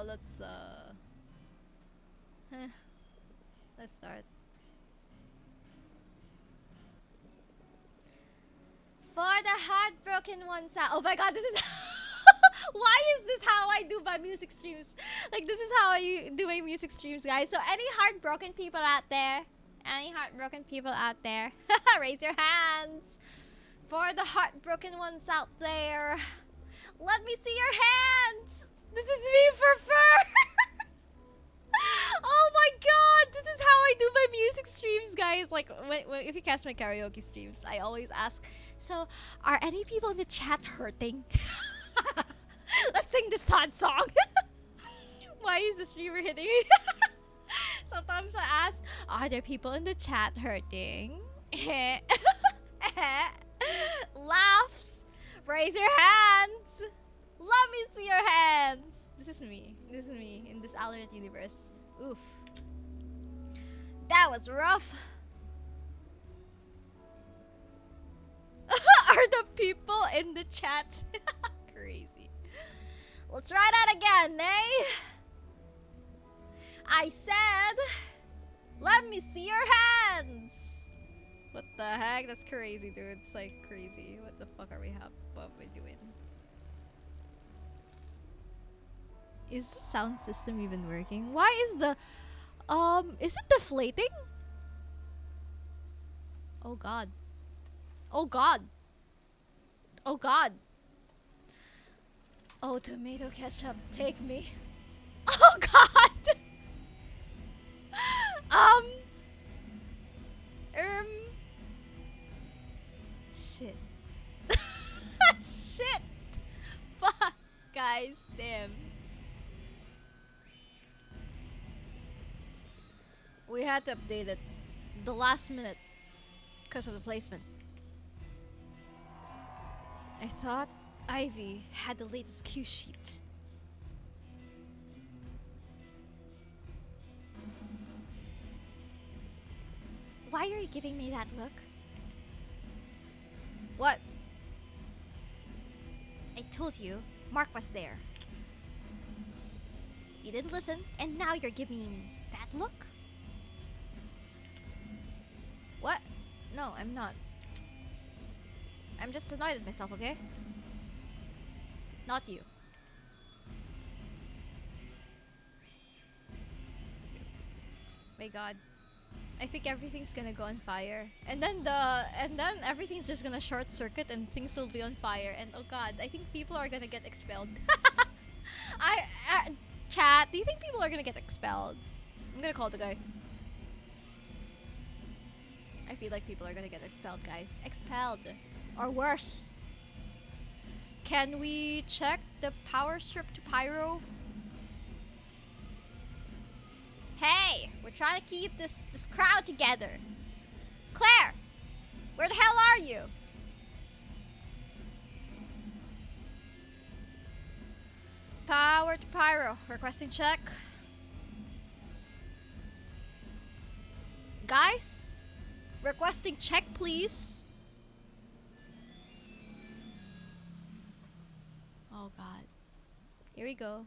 Speaker 1: Let's start. For the heartbroken ones out. Oh my god, this is why is this how I do my music streams? Like, this is how I do my music streams, guys. So any heartbroken people out there? Any heartbroken people out there? Raise your hands. For the heartbroken ones out there. Let me see your hands. This is me for fur. Oh my god, this is how I do my music streams, guys. Like, if you catch my karaoke streams, I always ask, so, are any people in the chat hurting? Let's sing this sad song. Why is the streamer hitting me? Sometimes I ask, are there people in the chat hurting? Laughs. Raise your hands. Let me see your hands. This is me. This is me in this alternate universe. Oof. That was rough. Are the people in the chat crazy? Let's try that again, eh? I said, let me see your hands. What the heck? That's crazy, dude. It's like crazy. What the fuck are we doing? Is the sound system even working? Why is the is it deflating? Oh god. Oh god. Oh god. Oh, tomato ketchup, take me. Oh god. um um shit. Shit. Fuck, guys. Damn. We had to update it the last minute because of the placement. I thought Ivy had the latest cue sheet. Why are you giving me that look? What? I told you, Mark was there. You didn't listen, and now you're giving me that look? What? No, I'm not. I'm just annoyed at myself, okay? Not you. My god. I think everything's gonna go on fire. And then everything's just gonna short circuit and things will be on fire. And oh god, I think people are gonna get expelled. Chat, do you think people are gonna get expelled? I'm gonna call the guy. I feel like people are gonna get expelled, guys. Expelled. Or worse. Can we check the power strip to Pyro? Hey, we're trying to keep this crowd together. Claire, where the hell are you? Power to Pyro, requesting check. Guys, requesting check, please. Oh god. Here we go.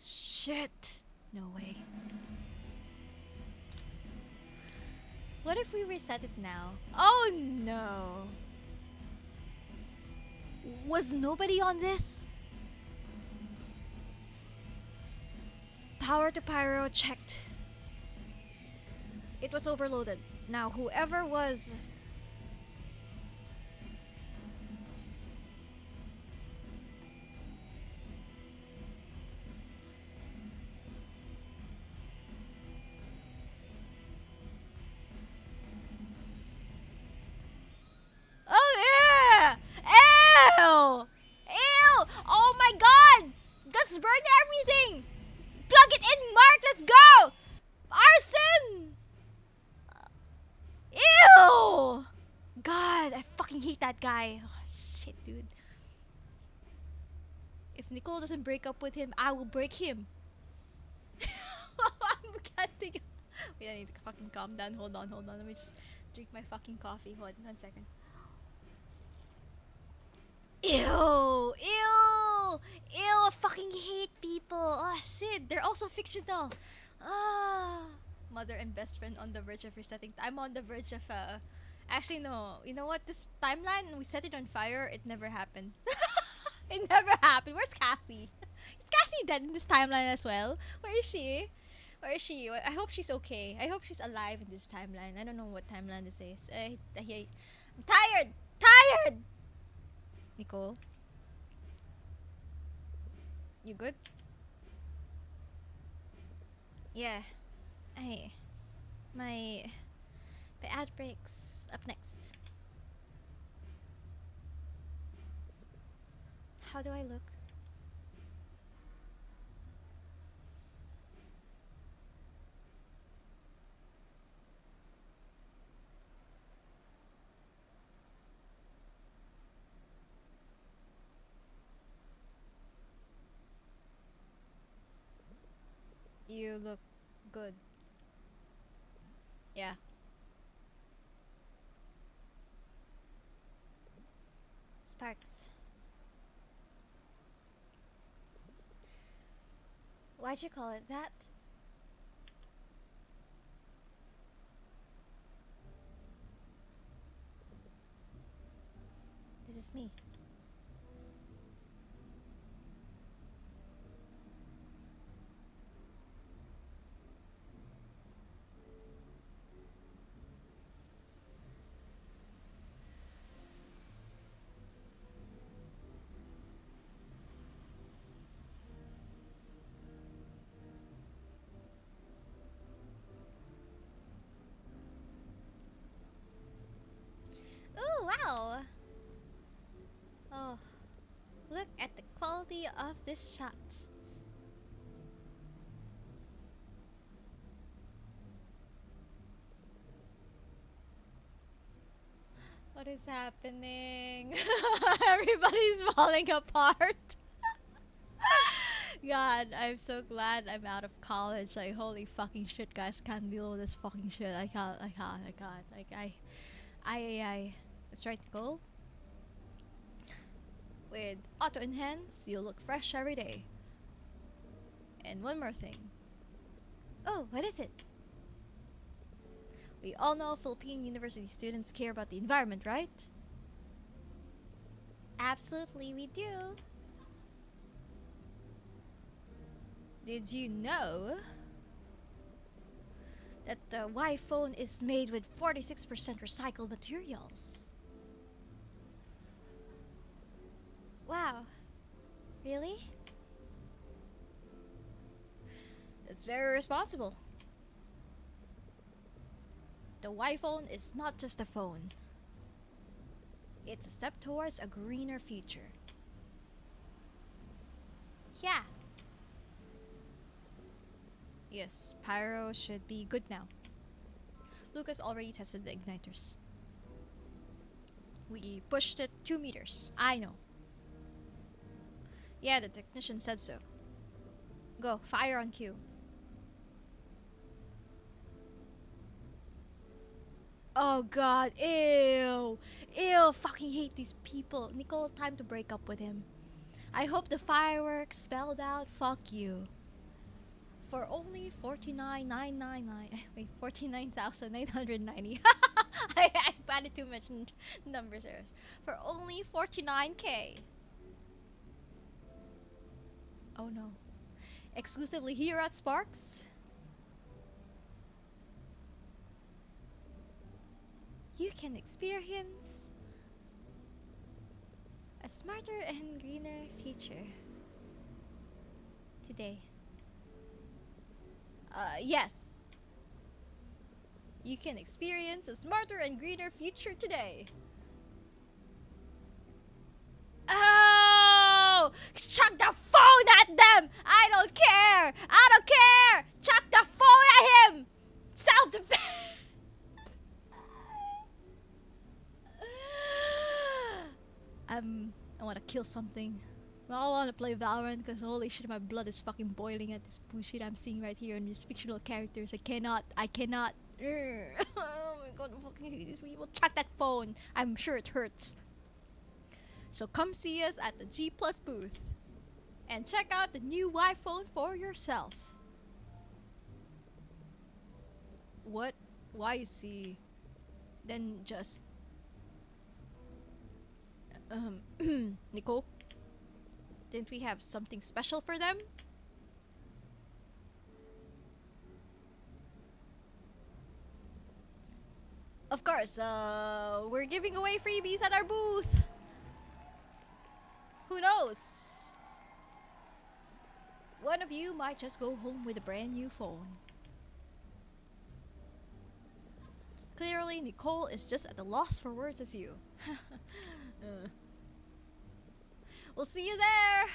Speaker 1: Shit. No way. What if we reset it now? Oh no. Was nobody on this? Power to Pyro checked. It was overloaded. Now whoever was... Oh yeah! Ew! Ew! Oh my god! Let's burn everything! Plug it in, Mark! Let's go! Arson! Ew! God, I fucking hate that guy. Oh, shit, dude. If Nicole doesn't break up with him, I will break him. I'm getting... Wait, I need to fucking calm down. Hold on. Let me just drink my fucking coffee. Hold on 1 second. Ew! Ew! Ew! I fucking hate people. Oh shit, they're also fictional. Ah, mother and best friend on the verge of resetting. I'm on the verge of actually no. You know what? This timeline we set it on fire. It never happened. It never happened. Where's Kathy? Is Kathy dead in this timeline as well? Where is she? Where is she? I hope she's okay. I hope she's alive in this timeline. I don't know what timeline this is. I'm tired. Tired. Nicole, you good? Yeah. My ad breaks up next. How do I look? You look good. Yeah. Sparks. Why'd you call it that? is me. Ooh, wow! Oh, look at the quality of this shot. What is happening? Everybody's falling apart. God, I'm so glad I'm out of college. Like, holy fucking shit, guys, can't deal with this fucking shit. I can't. Like, Let's try to go. With auto enhance, you'll look fresh every day. And one more thing. Oh, what is it? We all know Philippine university students care about the environment, right? Absolutely, we do. Did you know that the Y phone is made with 46% recycled materials? Wow. Really? It's very responsible. The Y phone is not just a phone. It's a step towards a greener future. Yeah. Yes, Pyro should be good now. Lucas already tested the igniters. We pushed it 2 meters. I know. Yeah, the technician said so. Go, fire on cue. Oh god, ew. Ew, fucking hate these people. Nicole, time to break up with him. I hope the fireworks spelled out fuck you. For only 49,999. Wait, 49,990. I added too much numbers there. For only 49k. Oh no. Exclusively here at Sparks. You can experience a smarter and greener future today. Yes. You can experience a smarter and greener future today. Oh! Chuck the phone at them! I don't care! I don't care! Chuck the phone at him! Self-defense! I want to kill something. I want to play Valorant because holy shit, my blood is fucking boiling at this bullshit I'm seeing right here in these fictional characters. I cannot. Oh my god, I fucking hate these people. Chuck that phone. I'm sure it hurts. So come see us at the G Plus booth and check out the new iPhone for yourself. What? Why see? Then just Nicole, didn't we have something special for them? Of course, we're giving away freebies at our booth. Who knows? One of you might just go home with a brand new phone. Clearly, Nicole is just at a loss for words as you. We'll see you there!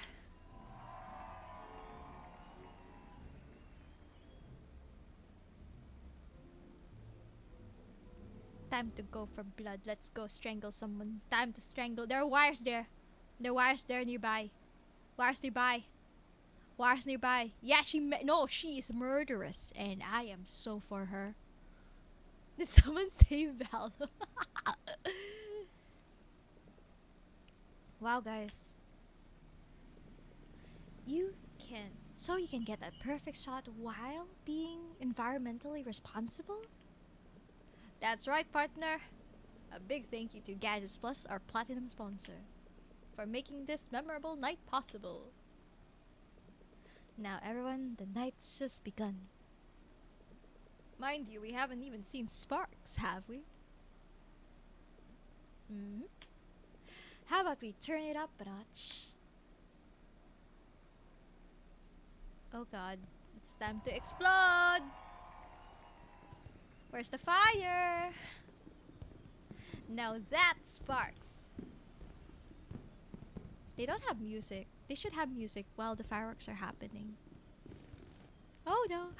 Speaker 1: Time to go for blood. Let's go strangle someone. Time to strangle. There are wires there. There are wires there nearby. Wires nearby. Wires nearby. Yeah, no, she is murderous. And I am so for her. Did someone say Val? Wow, guys. You can get a perfect shot while being environmentally responsible? That's right, partner. A big thank you to Gadgets Plus, our platinum sponsor, for making this memorable night possible. Now, everyone, the night's just begun. Mind you, we haven't even seen sparks, have we? Hmm. How about we turn it up a notch? Oh god, it's time to explode! Where's the fire? Now that sparks! They don't have music. They should have music while the fireworks are happening. Oh no!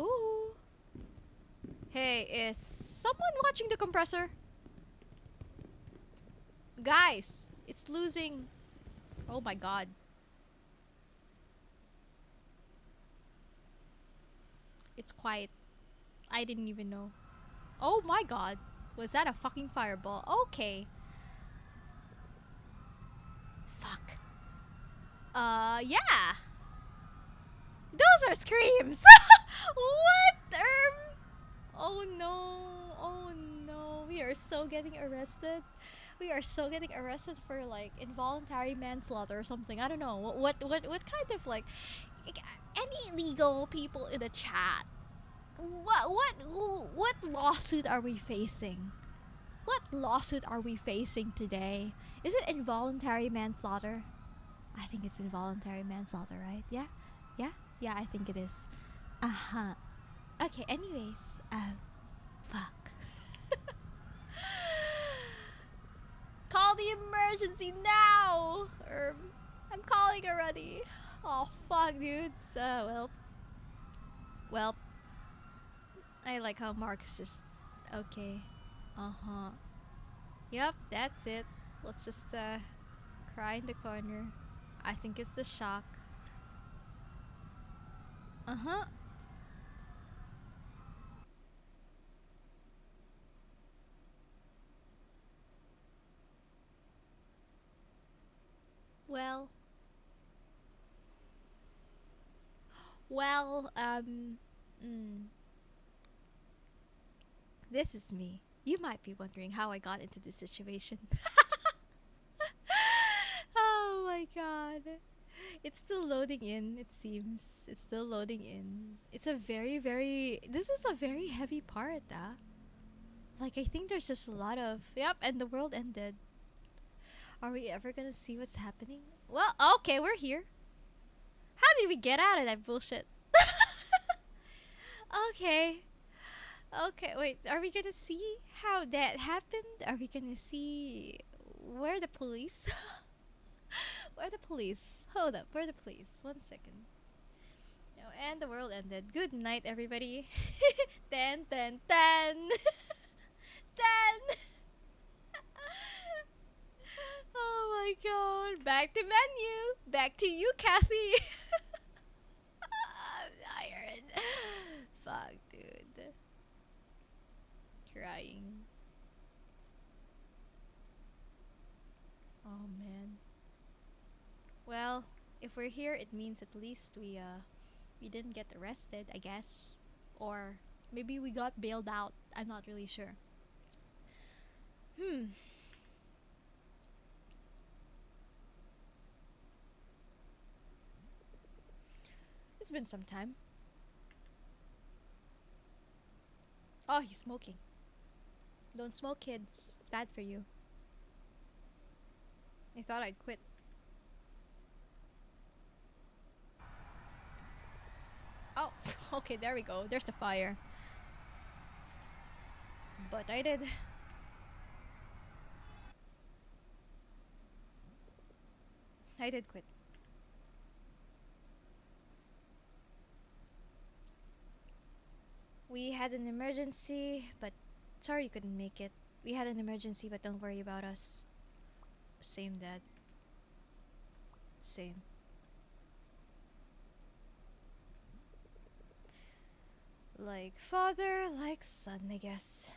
Speaker 1: Ooh! Hey, is someone watching the compressor? Guys, it's losing. Oh my god. It's quiet. I didn't even know. Oh my god. Was that a fucking fireball? Okay. Fuck. Yeah. Those are screams. What? Oh no. Oh no. We are so getting arrested. We are so getting arrested for like involuntary manslaughter or something. I don't know. What kind of like any legal people in the chat? What lawsuit are we facing? What lawsuit are we facing today? Is it involuntary manslaughter? I think it's involuntary manslaughter, right? Yeah? Yeah? Yeah, I think it is. Uh-huh. Okay, anyways, fuck. Call the emergency now! I'm calling already. Oh, fuck, dude. So, well, I like how Mark's just, okay. Uh-huh. Yep, that's it. Let's just, cry in the corner. I think it's the shock. Uh-huh. Well, well, this is me. You might be wondering how I got into this situation. Oh my god. It's still loading in, it seems. It's still loading in. It's a very, this is a very heavy part, ah. Like, I think there's just a lot of, yep, and the world ended. Are we ever gonna see what's happening? Well, okay, we're here. How did we get out of that bullshit? Okay. Okay, wait, are we gonna see how that happened? Are we gonna see where the police? Where the police? Hold up, where the police? 1 second. No, and the world ended. Good night, everybody. 10, 10, 10. 10. Oh my god. Back to menu. Back to you, Kathy. I'm tired. Fuck, dude. Crying. Oh man. Well, if we're here, it means at least we didn't get arrested, I guess, or maybe we got bailed out. I'm not really sure. Hmm. It's been some time. Oh, he's smoking. Don't smoke, kids. It's bad for you. I thought I'd quit. Oh, okay, there we go. There's the fire. But I did. I did quit. We had an emergency, but sorry you couldn't make it. We had an emergency, but don't worry about us. Same, Dad. Same. Like father, like son, I guess.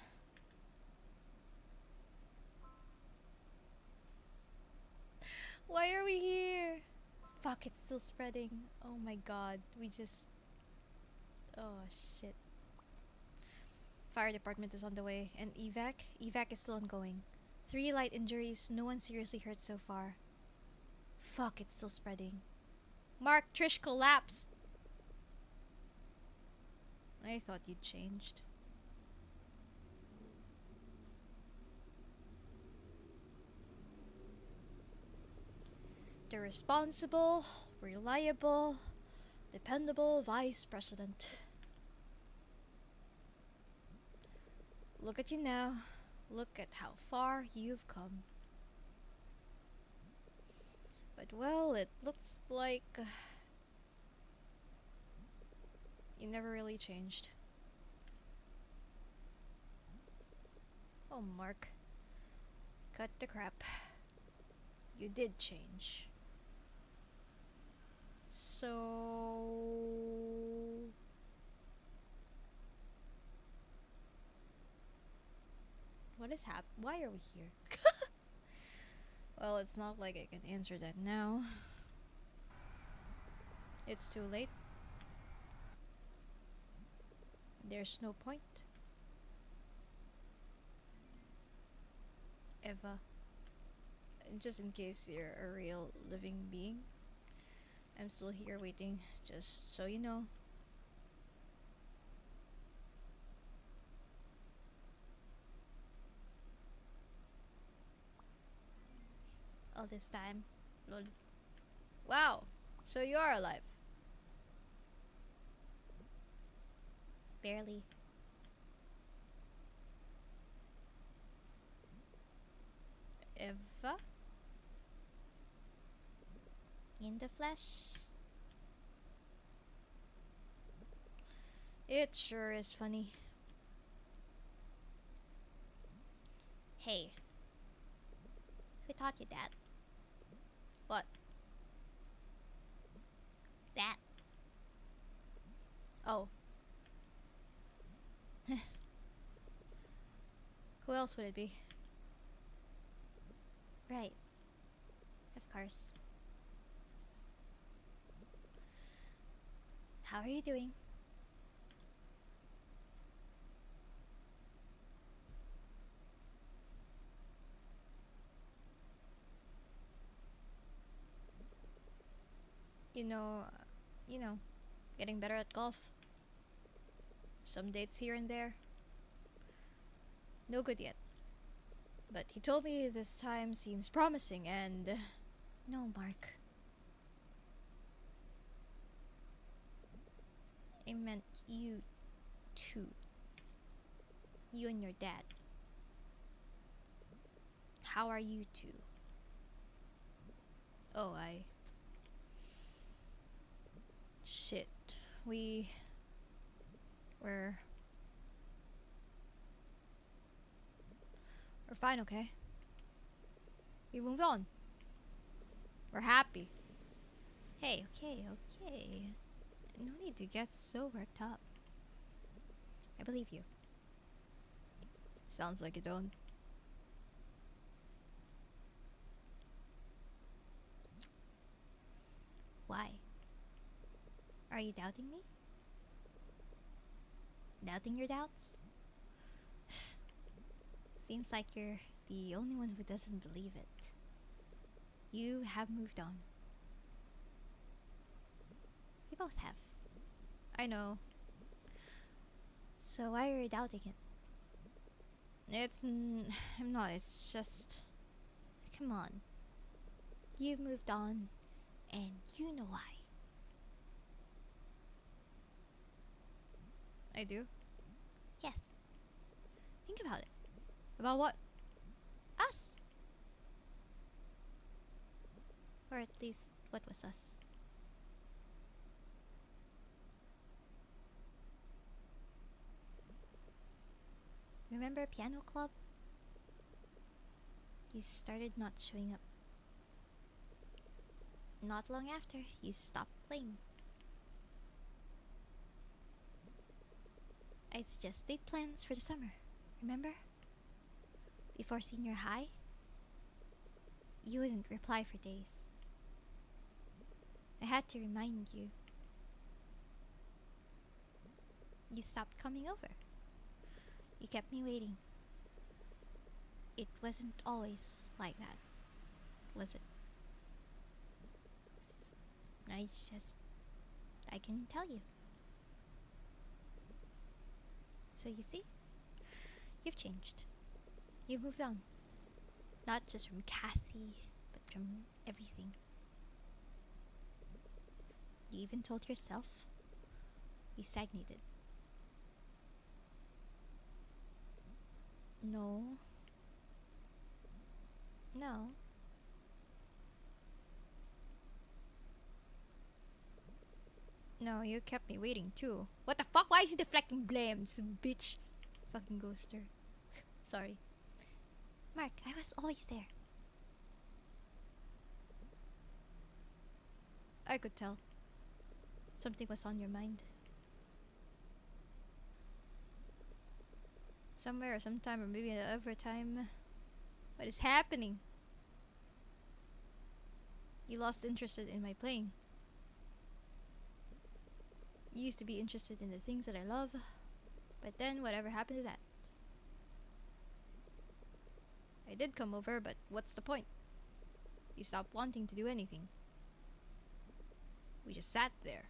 Speaker 1: Why are we here? Fuck, it's still spreading. Oh my god, we just. Oh shit. Fire department is on the way, and evac is still ongoing. 3 light injuries, no one seriously hurt so far. Fuck, it's still spreading. Mark, Trish collapsed. I thought you'd changed. The responsible, reliable, dependable vice president. Look at you now. Look at how far you've come. But well, it looks like you never really changed. Oh, Mark. Cut the crap. You did change. So... what is why are we here? Well, it's not like I can answer that now. It's too late. There's no point. Eva. Just in case you're a real living being, I'm still here waiting, just so you know. All this time. Lol. Wow, so you are alive. Barely. Eva? In the flesh? It sure is funny. Hey. Who taught you that? What? That. Oh. Who else would it be? Right. Of course. How are you doing? You know, getting better at golf. Some dates here and there. No good yet. But he told me this time seems promising and... No, Mark. I meant you too. You and your dad. How are you two? Oh, shit. We're fine, okay? We moved on. We're happy. Hey, okay. No need to get so worked up. I believe you. Sounds like you don't. Why? Are you doubting me? Doubting your doubts? Seems like you're the only one who doesn't believe it. You have moved on. We both have. I know. So why are you doubting it? I'm not, it's just... Come on. You've moved on, and you know why. I do? Yes. Think about it. About what? Us. Or at least, what was us? Remember piano club? You started not showing up. Not long after, you stopped playing. I suggest date plans for the summer, remember? Before senior high, you wouldn't reply for days. I had to remind you. You stopped coming over. You kept me waiting. It wasn't always like that, was it? I couldn't tell you. So you see, you've changed. You've moved on. Not just from Kathy, but from everything. You even told yourself you stagnated. No. No. No, you kept me waiting too. What the fuck? Why is he deflecting blames, bitch? Fucking ghoster. Sorry. Mark, I was always there. I could tell. Something was on your mind. Somewhere or sometime or maybe another time. What is happening? You lost interest in my playing. You used to be interested in the things that I love, but then whatever happened to that? I did come over, but what's the point? You stopped wanting to do anything. We just sat there.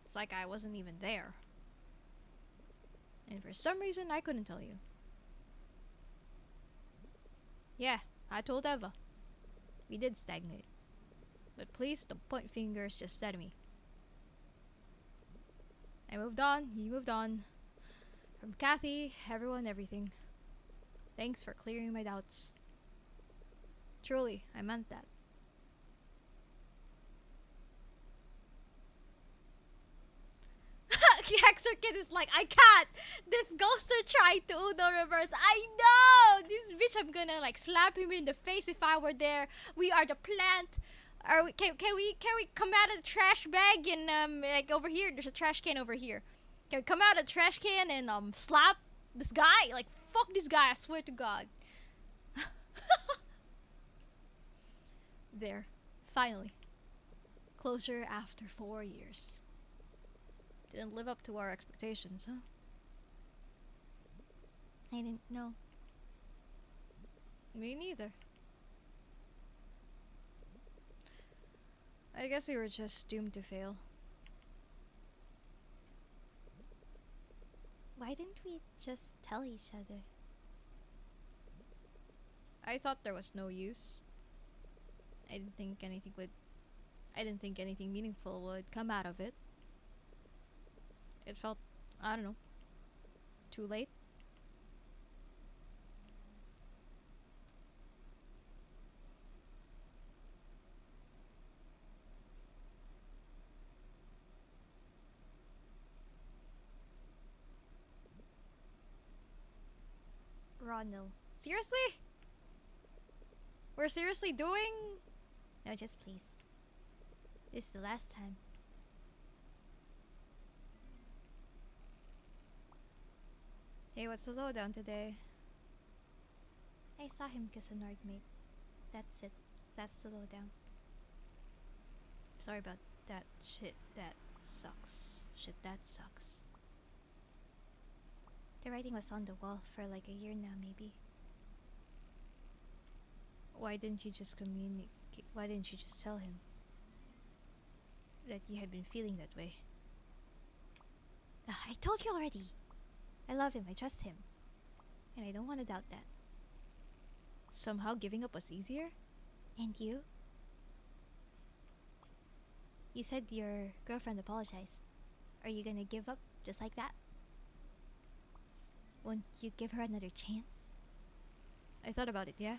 Speaker 1: It's like I wasn't even there. And for some reason, I couldn't tell you. Yeah, I told Eva. We did stagnate. But please don't point fingers just at me. I moved on, you moved on. From Kathy, everyone, everything. Thanks for clearing my doubts. Truly, I meant that. Hexer Kid is like, I can't! This ghoster tried to Uno reverse. I know! This bitch, I'm gonna like slap him in the face if I were there. We are the plant. Are we, can we come out of the trash bag and like over here? There's a trash can over here. Can we come out of the trash can and slap this guy? Like fuck this guy, I swear to God. There. Finally. Closure after 4 years. Didn't live up to our expectations, huh? I didn't know. Me neither. I guess we were just doomed to fail. Why didn't we just tell each other? I thought there was no use. I didn't think anything meaningful would come out of it. It felt, I don't know, too late. Ronald. Seriously? We're seriously doing? No, just please. This is the last time. Hey, what's the lowdown today? I saw him kiss a Nord mate. That's it. That's the lowdown. Sorry about that. Shit, that sucks. Shit, that sucks. The writing was on the wall for like a year now, maybe. Why didn't you just communicate? Why didn't you just tell him that you had been feeling that way? I told you already. I love him, I trust him. And I don't want to doubt that. Somehow giving up was easier? And you? You said your girlfriend apologized. Are you gonna give up just like that? Won't you give her another chance? I thought about it, yeah.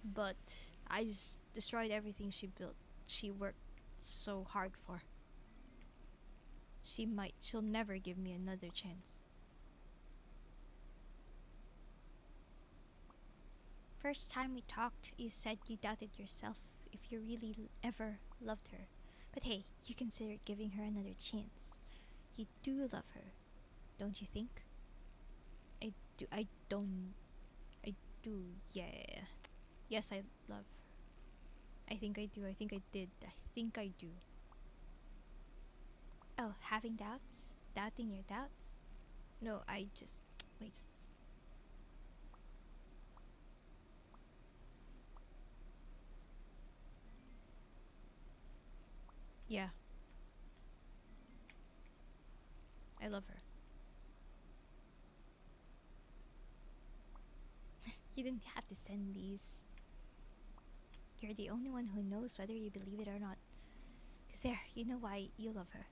Speaker 1: But I just destroyed everything she built. She worked so hard for. She'll never give me another chance. First time we talked, you said you doubted yourself if you really ever loved her. But hey, you considered giving her another chance. You do love her, don't you think? I do, yeah. Yes, I love her. I think I do, I think I did, I think I do. Oh, having doubts? Doubting your doubts? No, I just... Wait. Yeah, I love her. You didn't have to send these. You're the only one who knows whether you believe it or not. Cause there, you know why you love her.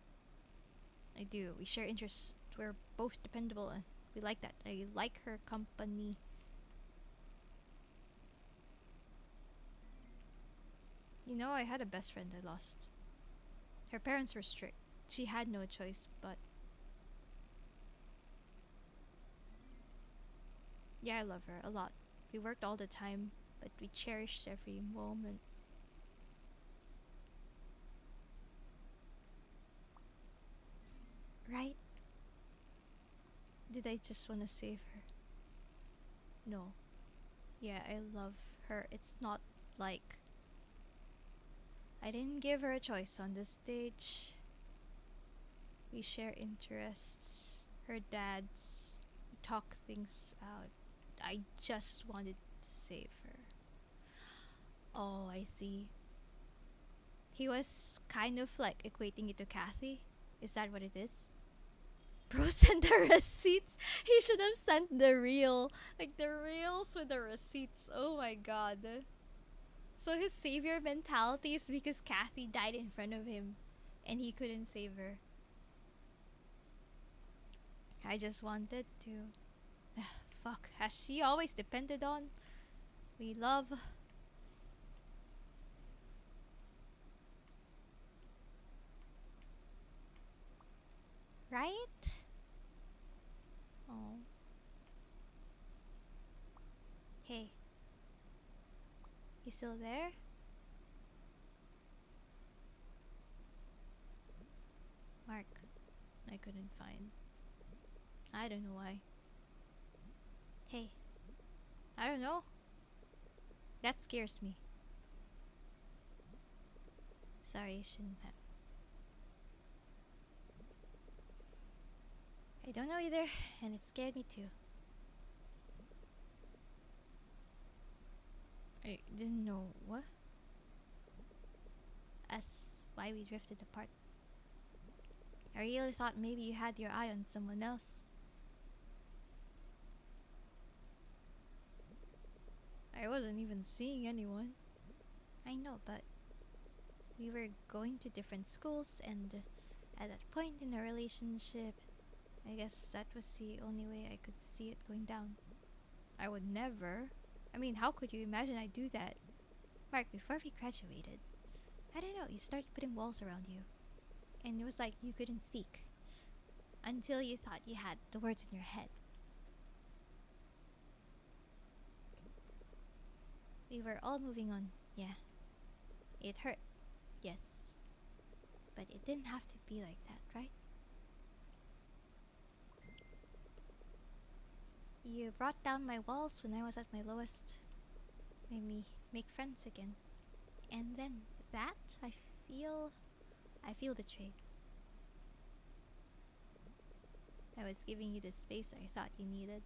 Speaker 1: I do. We share interests. We're both dependable and we like that. I like her company. You know, I had a best friend I lost. Her parents were strict. She had no choice, but yeah, I love her a lot. We worked all the time, but we cherished every moment. Right? Did I just want to save her? No. Yeah, I love her. It's not like I didn't give her a choice on this stage. We share interests. Her dad's. We talk things out. I just wanted to save her. Oh, I see. He was kind of like equating it to Kathy. Is that what it is? Bro sent the receipts. He should have sent the reel. Like the reels with the receipts. Oh my god. So his savior mentality is because Kathy died in front of him and he couldn't save her. I just wanted to. Fuck, has she always depended on? We love. Right? Oh. Hey, you still there? Mark, I couldn't find. I don't know why. Hey, I don't know. That scares me. Sorry, I shouldn't have. I don't know either, and it scared me too. I didn't know what? Us, why we drifted apart. I really thought maybe you had your eye on someone else. I wasn't even seeing anyone. I know, but we were going to different schools, and at that point in our relationship, I guess that was the only way I could see it going down. I would never. I mean, how could you imagine I'd do that? Mark, before we graduated, I don't know, you started putting walls around you. And it was like you couldn't speak. Until you thought you had the words in your head. We were all moving on, yeah. It hurt, yes. But it didn't have to be like that, right? You brought down my walls when I was at my lowest. Made me make friends again. And then that, feel I feel betrayed. I was giving you the space I thought you needed,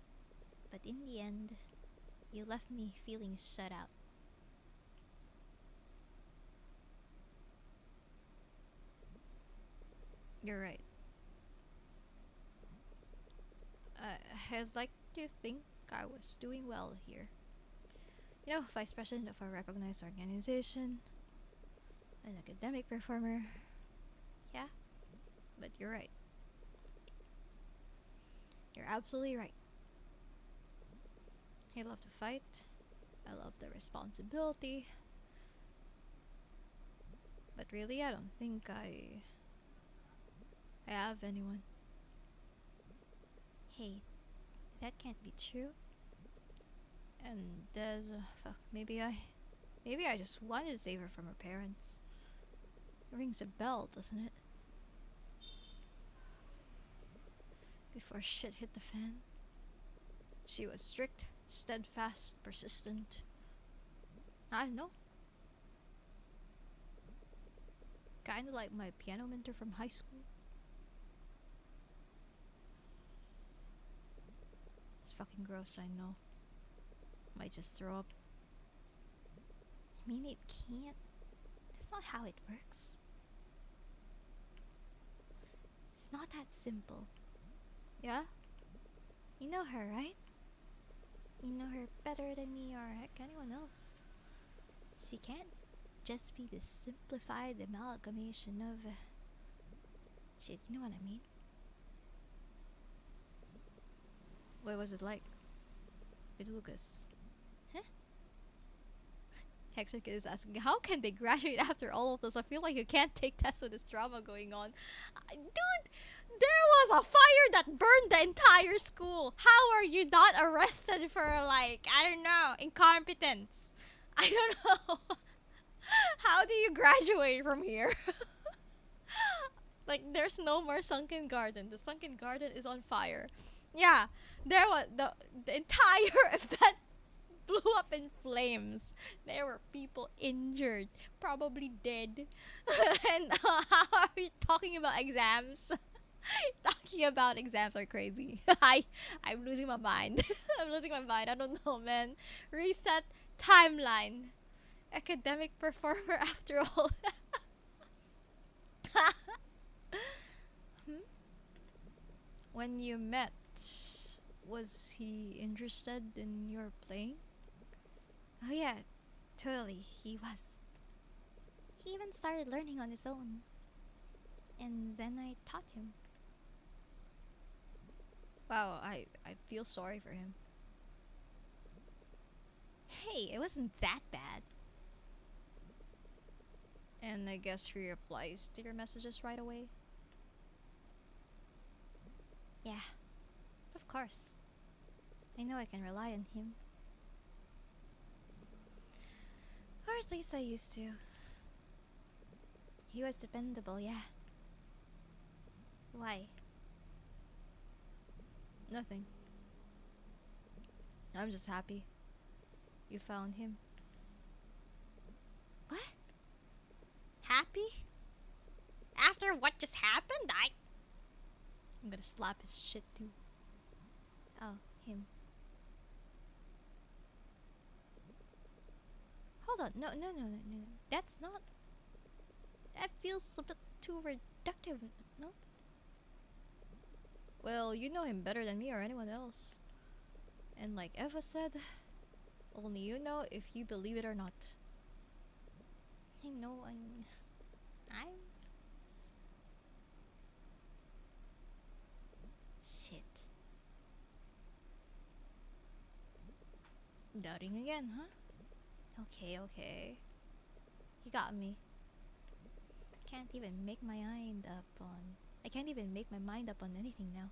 Speaker 1: but in the end, you left me feeling shut out. You're right. I'd like to think I was doing well here. You know, vice president of a recognized organization, an academic performer. Yeah, but you're right. You're absolutely right. I love to fight. I love the responsibility. But really, I don't think I have anyone. Hey, that can't be true. And there's fuck. Maybe I just wanted to save her from her parents. It rings a bell, doesn't it? Before shit hit the fan. She was strict, steadfast, persistent. I don't know. Kinda like my piano mentor from high school. fucking gross, I know. Might just throw up. I mean, it can't. That's not how it works. It's not that simple. Yeah? You know her, right? You know her better than me or heck anyone else. She can't just be this simplified amalgamation of... shit, you know what I mean? What was it like with Lucas? Huh? Hexer is asking, how can they graduate after all of this? I feel like you can't take tests with this drama going on. Dude, there was a fire that burned the entire school. How are you not arrested for, like, I don't know, incompetence? I don't know. How do you graduate from here? Like, there's no more sunken garden. The sunken garden is on fire. Yeah, there was the entire event blew up in flames. There were people injured, probably dead. And how are we talking about exams? Talking about exams are crazy. I'm losing my mind. I'm losing my mind. I don't know, man. Reset timeline. Academic performer after all. Hmm? When you met, was he interested in your playing? Oh yeah, totally, he was. He even started learning on his own. And then I taught him. Wow, I feel sorry for him. Hey, it wasn't that bad. And I guess he replies to your messages right away. Yeah, of course. I know I can rely on him. Or at least I used to. He was dependable, yeah. Why? Nothing. I'm just happy you found him. What? Happy? After what just happened? I'm gonna slap his shit too. Oh, him. Hold on, no. That's not... That feels a bit too reductive, no? Well, you know him better than me or anyone else. And like Eva said, only you know if you believe it or not. I know, I'm... Shit. Doubting again, huh? Okay. You got me. I can't even make my mind up on anything now.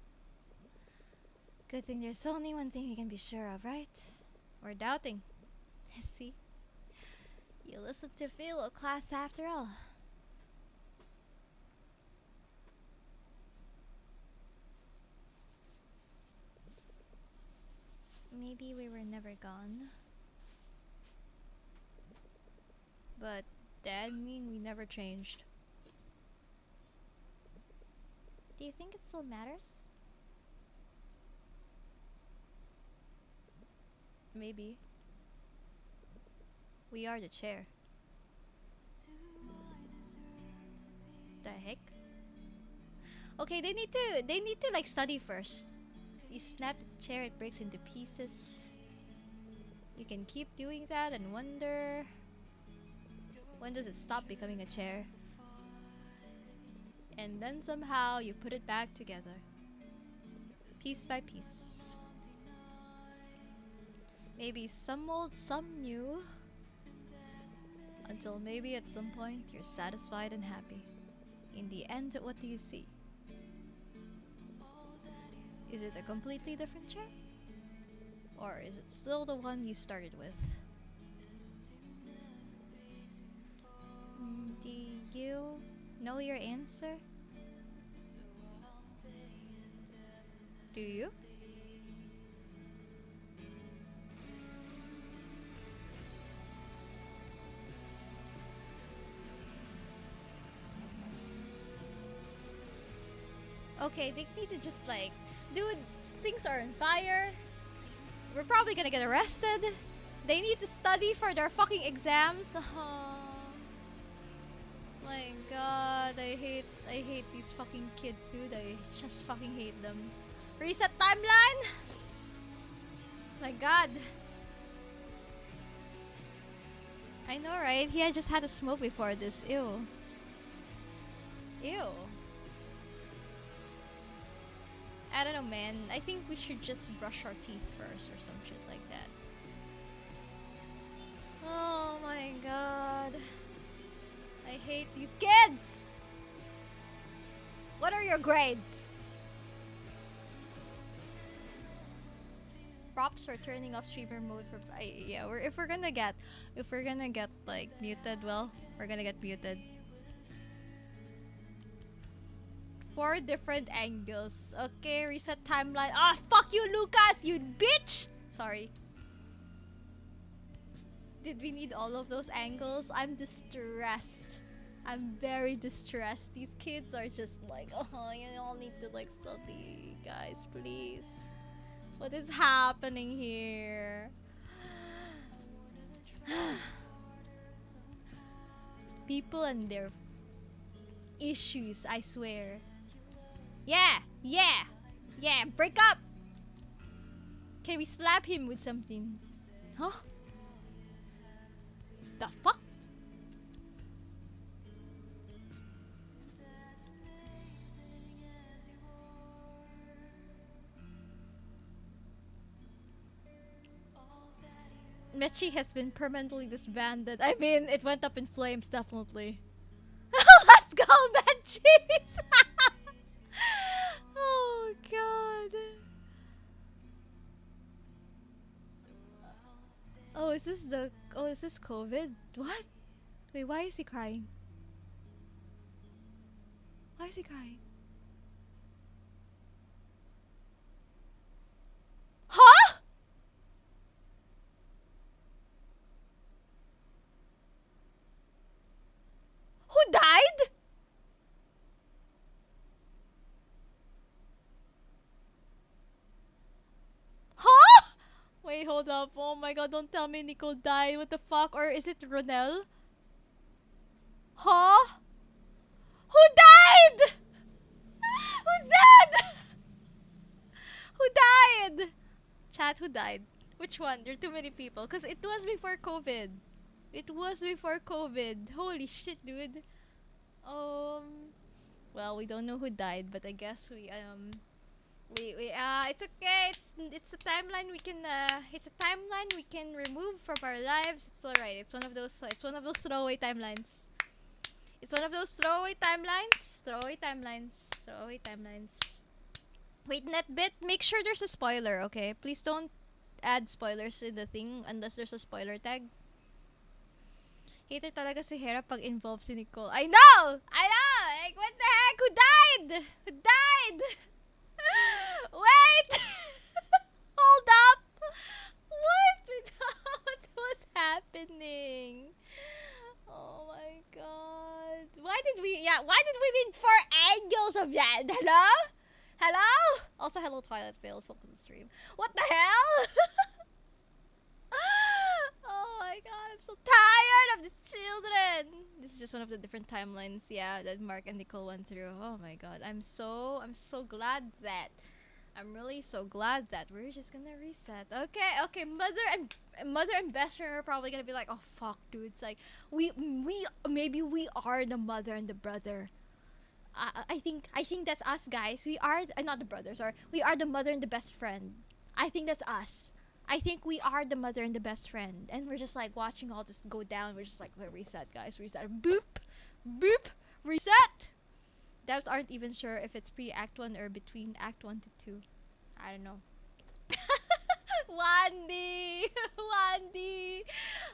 Speaker 1: Good thing there's only one thing we can be sure of, right? We're doubting. See? You listen to philo class after all. Maybe we were never gone. But that mean we never changed. Do you think it still matters? Maybe. We are the chair. The heck? Okay, they need to like study first. You snap the chair, it breaks into pieces. You can keep doing that and wonder, when does it stop becoming a chair? And then somehow you put it back together, piece by piece. Maybe some old, some new, until maybe at some point you're satisfied and happy. In the end, what do you see? Is it a completely different chair? Or is it still the one you started with? Do you know your answer? Do you? Okay, they need to just like, dude, things are on fire. We're probably gonna get arrested. They need to study for their fucking exams. Oh my god, I hate these fucking kids, dude. I just fucking hate them. Reset timeline? My god. I know, right? He had just had a smoke before this. Ew. Ew. I don't know, man. I think we should just brush our teeth first or some shit like that. Oh my god. I hate these kids! What are your grades? Props for turning off streamer mode for yeah, if we're gonna get like muted, well, we're gonna get muted. 4 different angles. Okay, reset timeline. Ah, fuck you, Lucas, you bitch! Sorry. Did we need all of those angles? I'm distressed. I'm very distressed. These kids are just like, oh, you all need to like study, guys, please. What is happening here? People and their issues, I swear. Yeah, yeah, yeah, break up! Can we slap him with something? Huh? The fuck? Mechi has been permanently disbanded. I mean, it went up in flames, definitely. Let's go, Mechi's! Oh, God. Oh, is this COVID? What? Wait, why is he crying? Why is he crying? Huh? Who died? Huh? Wait, hold up. Oh my god, don't tell me Nico died. What the fuck? Or is it Ronel? Huh? Who died? Who died? Who died? Chat, who died? Which one? There are too many people. Because it was before COVID. It was before COVID. Holy shit, dude. Well, we don't know who died, but I guess it's okay. It's a timeline we can remove from our lives. It's alright. It's one of those throwaway timelines. It's one of those throwaway timelines. Wait, NetBit, make sure there's a spoiler, okay? Please don't add spoilers in the thing unless there's a spoiler tag. Hater talaga si Hera pag involved si Nicole. I know! Like, what the heck? Who died? Wait! Hold up! What was happening? Oh my god. Why did we need 4 angles of that? Hello? Also, hello Twilight Veil. Let's focus the stream. What the hell? Oh my god, I'm so tired of these children. This is just one of the different timelines, yeah, that Mark and Nicole went through. Oh my god, I'm so glad that really so glad that we're just gonna reset. Okay, mother and best friend are probably gonna be like, oh fuck, dude. It's like maybe we are the mother and the brother. I think that's us, guys. We are not the brothers, or we are the mother and the best friend. I think that's us. I think we are the mother and the best friend, and we're just like watching all this go down. We're just like, okay, reset, guys, reset. Boop, boop, reset. Devs aren't even sure if it's pre-Act 1 or between Act 1 to 2. I don't know. Wandy!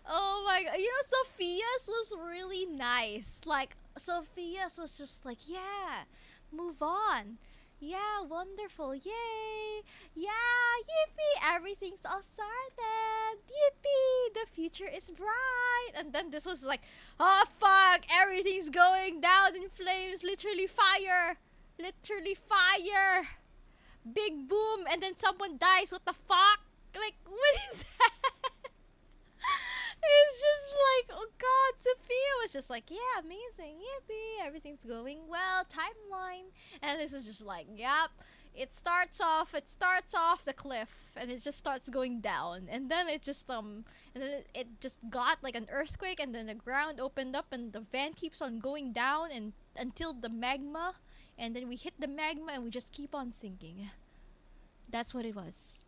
Speaker 1: Oh my god. You know, Sophia's was really nice. Like, Sophia's was just like, yeah, move on. Yeah, wonderful. Yay. Yeah, yippee. Everything's all sorted. Yippee. The future is bright. And then this was like, oh fuck. Everything's going down in flames. Literally fire. Big boom. And then someone dies. What the fuck? Like, what is that? It's just like, oh god, Sophia was just like, yeah, amazing, yippee, everything's going well, timeline. And this is just like, yep. It starts off the cliff and it just starts going down. And then and then it just got like an earthquake and then the ground opened up and the van keeps on going down and until the magma and then we hit the magma and we just keep on sinking. That's what it was.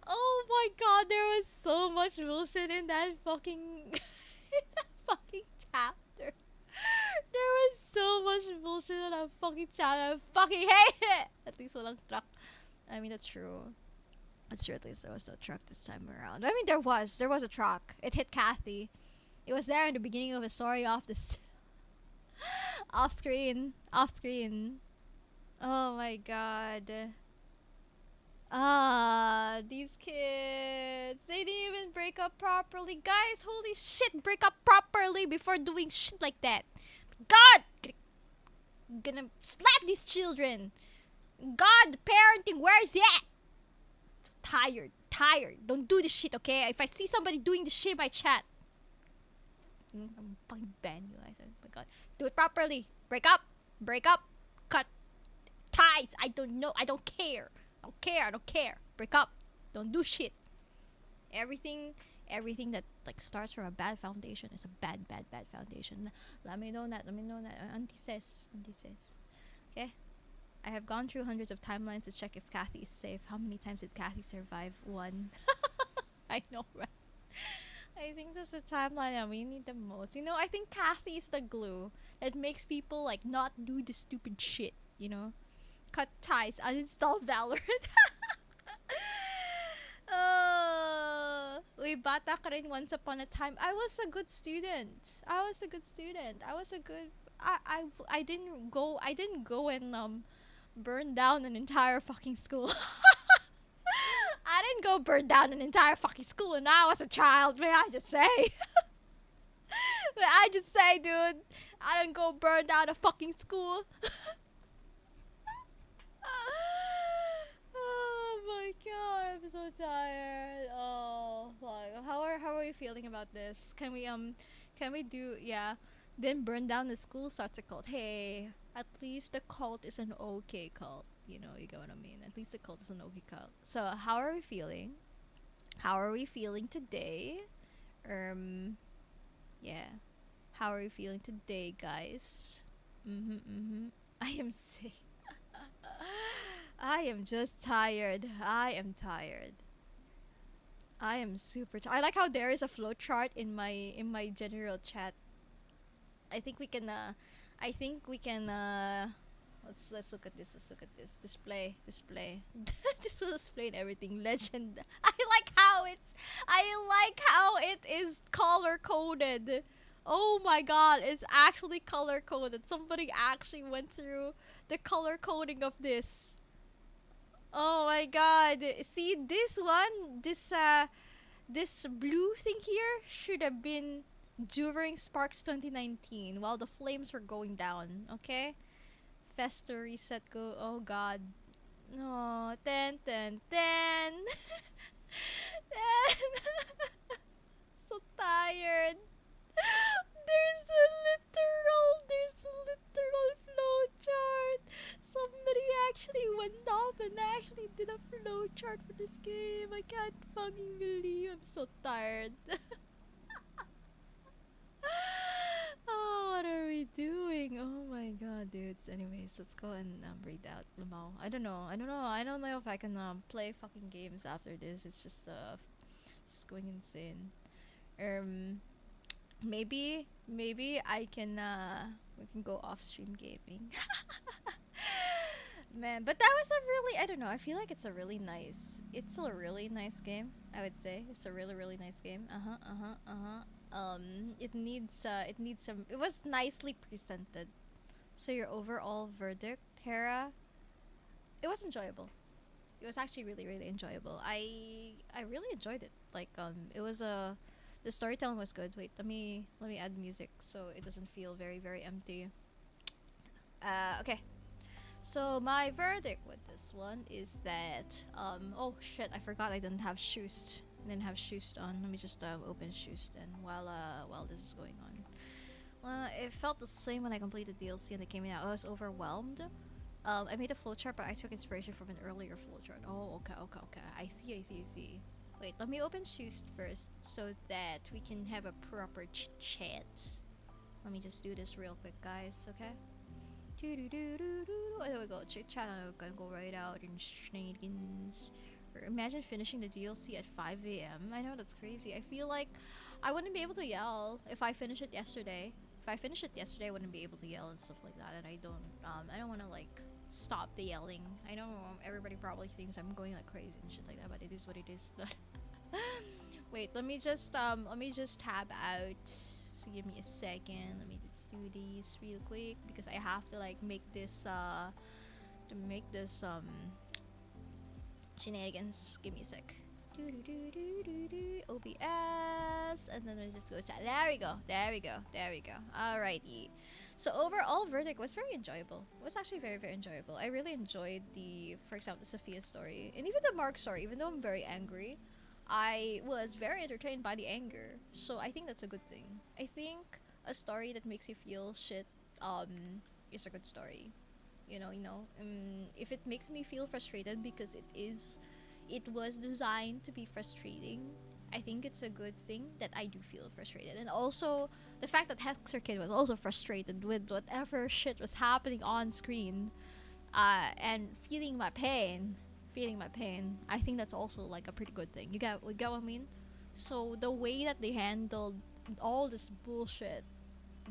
Speaker 1: Oh my god, there was so much bullshit in that fucking in that fucking chapter. There was so much bullshit in that fucking chapter. I fucking hate it. At least walang truck. I mean that's true. That's true. At least there was no truck this time around. I mean there was a truck. It hit Kathy. It was there in the beginning of the story off this off screen. Off screen. Oh my god. Ah, these kids. They didn't even break up properly. Guys, holy shit, break up properly before doing shit like that. God! Gonna slap these children. God, parenting, where is it? Tired, tired. Don't do this shit, okay? If I see somebody doing this shit in my chat, I'm fucking ban you guys. Oh my god. Do it properly. Break up. Break up. Cut ties. I don't know. I don't care. I don't care. Break up. Don't do shit. Everything that like starts from a bad foundation is a bad foundation. Let me know that. Auntie says. Okay? I have gone through hundreds of timelines to check if Kathy is safe. How many times did Kathy survive? One. I know, right? I think that's the timeline that we need the most. You know, I think Kathy is the glue that makes people like not do the stupid shit, you know? Cut ties, uninstall Valorant. Uy, bata ka rin once upon a time. I was a good student. I didn't go and burn down an entire fucking school. I didn't go burn down an entire fucking school when I was a child, may I just say. May I just say, dude, I didn't go burn down a fucking school. Oh my god, I'm so tired. Oh fuck. How are we feeling about this? Can we do yeah. Then burn down the school starts a cult. Hey, at least the cult is an okay cult. You know, you get what I mean. At least the cult is an okay cult. So how are we feeling? How are we feeling today? Yeah. How are we feeling today, guys? I am sick. I am just tired. I am tired. I am super tired. I like how there is a flowchart in my general chat. I think we can let's look at this. Let's look at this. Display. This will explain everything. Legend. I like how it is color coded. Oh my god, it's actually color coded. Somebody actually went through the color coding of this. Oh my god. See this one, this blue thing here should have been during Sparks 2019 while the flames were going down, okay? Festa reset go. Oh god. No, ten. So tired. There's a literal flowchart. Somebody actually went off and actually did a flowchart for this game. I can't fucking believe. I'm so tired. Oh, what are we doing? Oh my god, dudes. Anyways, let's go and read out Lamau. I don't know. I don't know if I can play fucking games after this. It's just going insane. Um, maybe I can we can go off stream gaming. Man, but that was a really, I don't know, I feel like it's a really nice game, I would say. It's a really nice game. It needs some, it was nicely presented. So your overall verdict, Hera, it was enjoyable. It was actually really enjoyable. I really enjoyed it. Like it was a the storytelling was good. Wait, let me add music so it doesn't feel very empty. Okay. So my verdict with this one is that oh shit, I forgot I didn't have shoes. I didn't have shoes on. Let me just open shoes then while this is going on. Well, it felt the same when I completed DLC and it came out. I was overwhelmed. I made a flowchart, but I took inspiration from an earlier flowchart. Oh, okay. I see. Wait, let me open shoes first so that we can have a proper chat. Let me just do this real quick, guys. Okay. Oh, there we go. Chit chat. I'm gonna go right out in shenanigans. Imagine finishing the DLC at 5 a.m. I know that's crazy. I feel like I wouldn't be able to yell if I finished it yesterday. If I finished it yesterday, I wouldn't be able to yell and stuff like that. And I don't want to like stop the yelling. I know everybody probably thinks I'm going like crazy and shit like that, but it is what it is. Wait, let me just tab out. So give me a second. Let me just do these real quick because I have to like make this shenanigans. Give me a sec. OBS, and then we just go chat. There we go. Alrighty. So overall verdict was very enjoyable. It was actually very, very enjoyable. I really enjoyed for example, the Sophia story and even the Mark story. Even though I'm very angry, I was very entertained by the anger. So I think that's a good thing. I think a story that makes you feel shit is a good story. If it makes me feel frustrated because it was designed to be frustrating, I think it's a good thing that I do feel frustrated. And also the fact that Hexer Kid was also frustrated with whatever shit was happening on screen, and feeling my pain. I think that's also like a pretty good thing. You get what I mean? So the way that they handled all this bullshit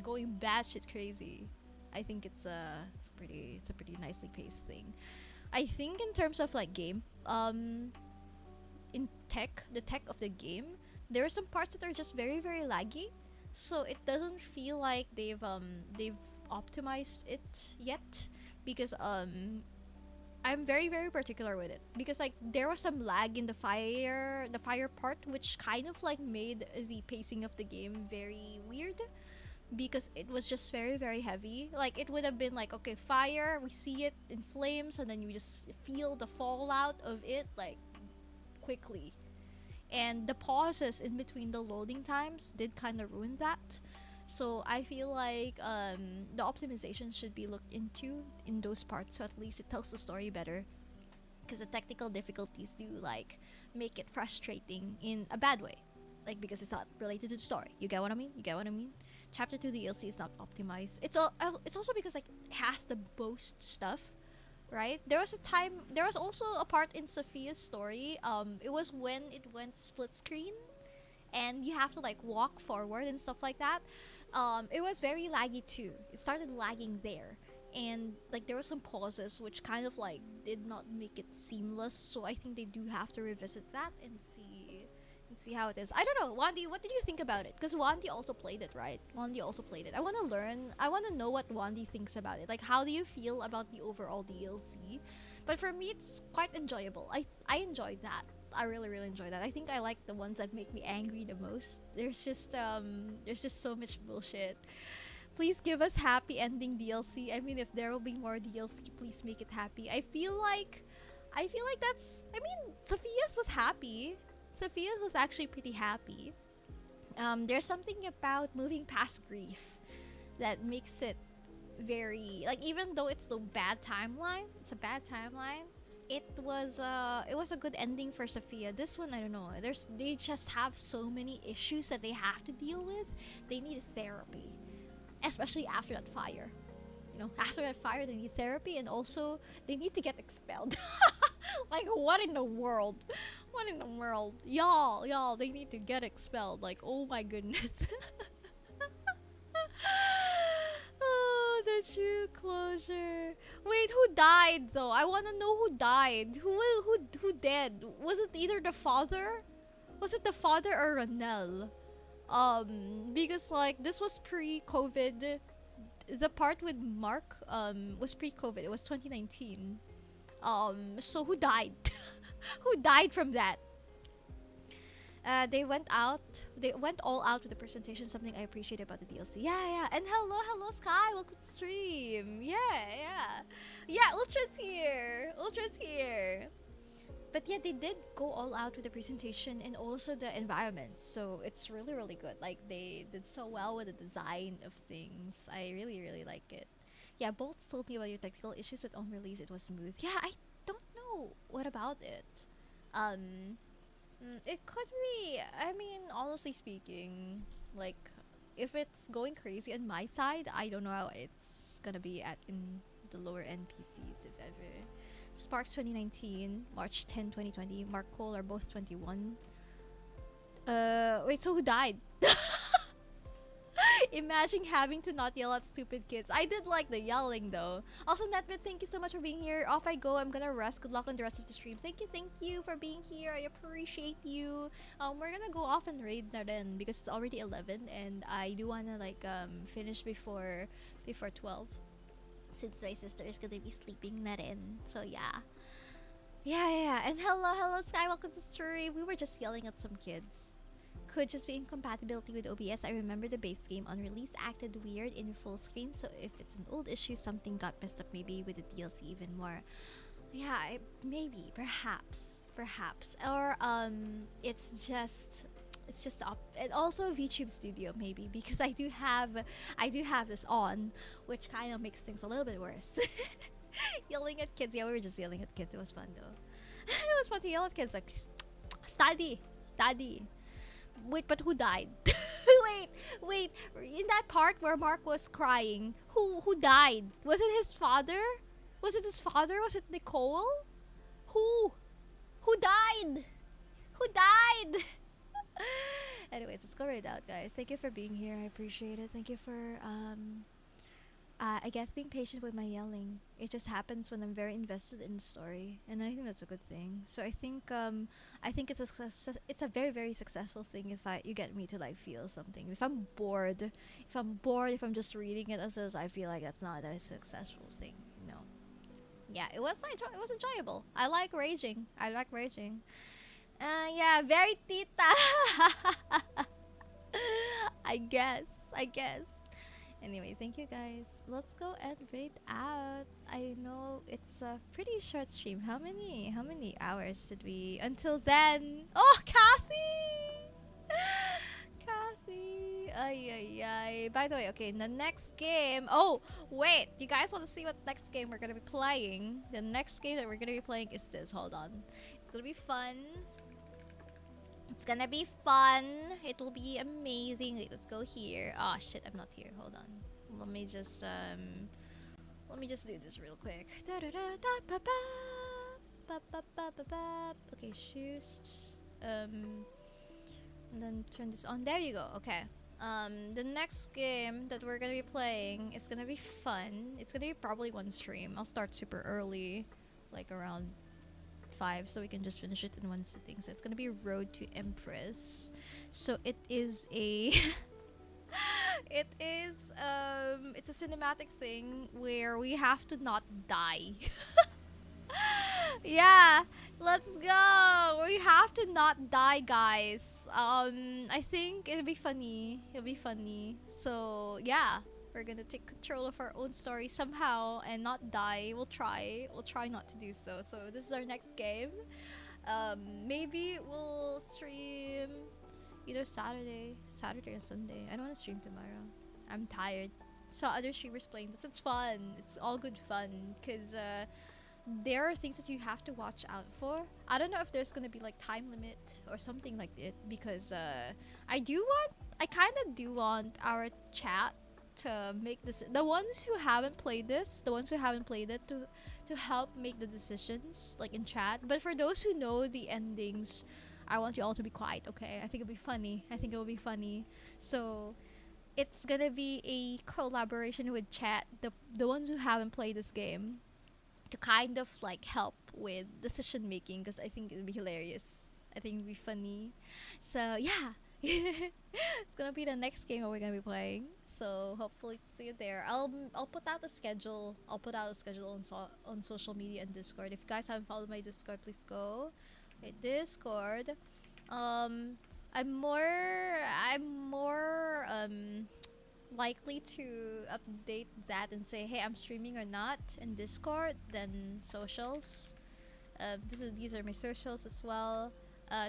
Speaker 1: going batshit crazy, I think it's a pretty nicely paced thing. I think in terms of like game, in the tech of the game, there are some parts that are just very, very laggy. So it doesn't feel like they've optimized it yet, because I'm very, very particular with it, because like there was some lag in the fire part, which kind of like made the pacing of the game very weird, because it was just very, very heavy. Like it would have been like, okay, fire, we see it in flames, and then you just feel the fallout of it like quickly, and the pauses in between the loading times did kind of ruin that. So I feel like the optimization should be looked into in those parts, so at least it tells the story better, because the technical difficulties do like make it frustrating in a bad way, like because it's not related to the story. You get what I mean? Chapter 2 DLC is not optimized. It's also because like it has the boast stuff, right? There was also a part in Sophia's story. It was when it went split screen and you have to like walk forward and stuff like that. It was very laggy too. It started lagging there, and like there were some pauses which kind of like did not make it seamless. So I think they do have to revisit that and see how it is. I don't know, Wandy, what did you think about it? Because Wandy also played it, right? I want to know what Wandy thinks about it. Like, how do you feel about the overall DLC? But for me, it's quite enjoyable. I enjoyed that. I really, really enjoy that. I think I like the ones that make me angry the most. There's just so much bullshit. Please give us happy ending DLC. I mean, if there will be more DLC, please make it happy. I feel like Sophia's was happy. Sophia was actually pretty happy. There's something about moving past grief that makes it very, like, even though it's a bad timeline, it was a good ending for Sophia. This one, I don't know. They just have so many issues that they have to deal with. They need therapy, especially after that fire. After that fire, they need therapy, and also they need to get expelled. Like, what in the world? Y'all, they need to get expelled. Like, oh my goodness. Oh, the true closure. Wait, who died though? I want to know who died. Who dead? Was it either the father? Was it the father or Ranel? Because like this was pre-COVID. The part with Mark was pre-COVID. It was 2019. So who died? Who died from that? They went out. They went all out with the presentation. Something I appreciate about the DLC. Yeah, yeah. And hello, Sky. Welcome to stream. Yeah, yeah, yeah. Ultra's here. Ultra's here. But yeah, they did go all out with the presentation and also the environment. So it's really, really good. Like they did so well with the design of things. I really, really like it. Yeah, Bolt told me about your technical issues with on release. It was smooth. Yeah, I don't know what about it. Um, it could be. I mean, honestly speaking, like if it's going crazy on my side, I don't know how it's gonna be at in the lower end PCs if ever. Sparks 2019, March 10, 2020. Mark Cole are both 21. Wait, so who died? Imagine having to not yell at stupid kids. I did like the yelling though. Also, Netbit, thank you so much for being here. Off I go. I'm gonna rest. Good luck on the rest of the stream. Thank you for being here. I appreciate you. We're gonna go off and raid na rin because it's already 11 and I do wanna like finish before 12 since my sister is gonna be sleeping na rin. So yeah. Yeah. And hello, Sky. Welcome to the stream. We were just yelling at some kids. Could just be incompatibility with OBS. I remember the base game on release acted weird in full screen, so if it's an old issue, something got messed up maybe with the DLC even more. Yeah, maybe, perhaps, or it's just up. And also VTube Studio maybe because I do have this on, which kind of makes things a little bit worse. Yelling at kids. Yeah, we were just yelling at kids. It was fun though. It was fun to yell at kids like study. Wait, but who died? wait. In that part where Mark was crying, who died? Was it his father? Was it his father? Was it Nicole? Who? Who died? Who died? Anyways, let's go right out, guys. Thank you for being here. I appreciate it. Thank you for I guess being patient with my yelling. It just happens when I'm very invested in the story, and I think that's a good thing. So I think it's a it's a very, very successful thing if you get me to like feel something. If I'm bored, if I'm just reading it as I feel like that's not a successful thing, you know. Yeah, it was enjoyable. I like raging. Yeah, very tita. I guess. Anyway, thank you guys. Let's go and raid out. I know it's a pretty short stream. How many hours did we until then? Oh, Kathy! Kathy! Ay. By the way, okay, the next game. Oh, wait. You guys want to see what next game we're gonna be playing? The next game that we're gonna be playing is this. Hold on. It's gonna be fun. It'll be amazing. Wait, let's go here. Oh shit, I'm not here. Hold on. Let me just do this real quick. Okay, shoot. And then turn this on. There you go. Okay. The next game that we're gonna be playing is gonna be fun. It's gonna be probably one stream. I'll start super early, like around 5, so we can just finish it in one sitting. So it's gonna be Road to Empress. So it is a it's a cinematic thing where we have to not die. Yeah, let's go. We have to not die, guys. I think it'll be funny. So yeah, we're gonna take control of our own story somehow and not die. We'll try not to do so. So this is our next game. Maybe we'll stream either Saturday or Sunday. I don't want to stream tomorrow. I'm tired. Saw other streamers playing this. It's fun. It's all good fun because there are things that you have to watch out for. I don't know if there's gonna be like time limit or something like it because I kind of do want our chat to make this, the ones who haven't played it to help make the decisions like in chat. But for those who know the endings, I want you all to be quiet, okay? I think it'll be funny. So it's gonna be a collaboration with chat, the ones who haven't played this game, to kind of like help with decision making because I think it'll be hilarious. I think it'll be funny. So yeah. It's gonna be the next game that we're gonna be playing. So hopefully to see you there. I'll put out a schedule. On social media and Discord. If you guys haven't followed my Discord, please go. Okay, Discord. I'm more likely to update that and say, hey, I'm streaming or not in Discord than socials. These are my socials as well.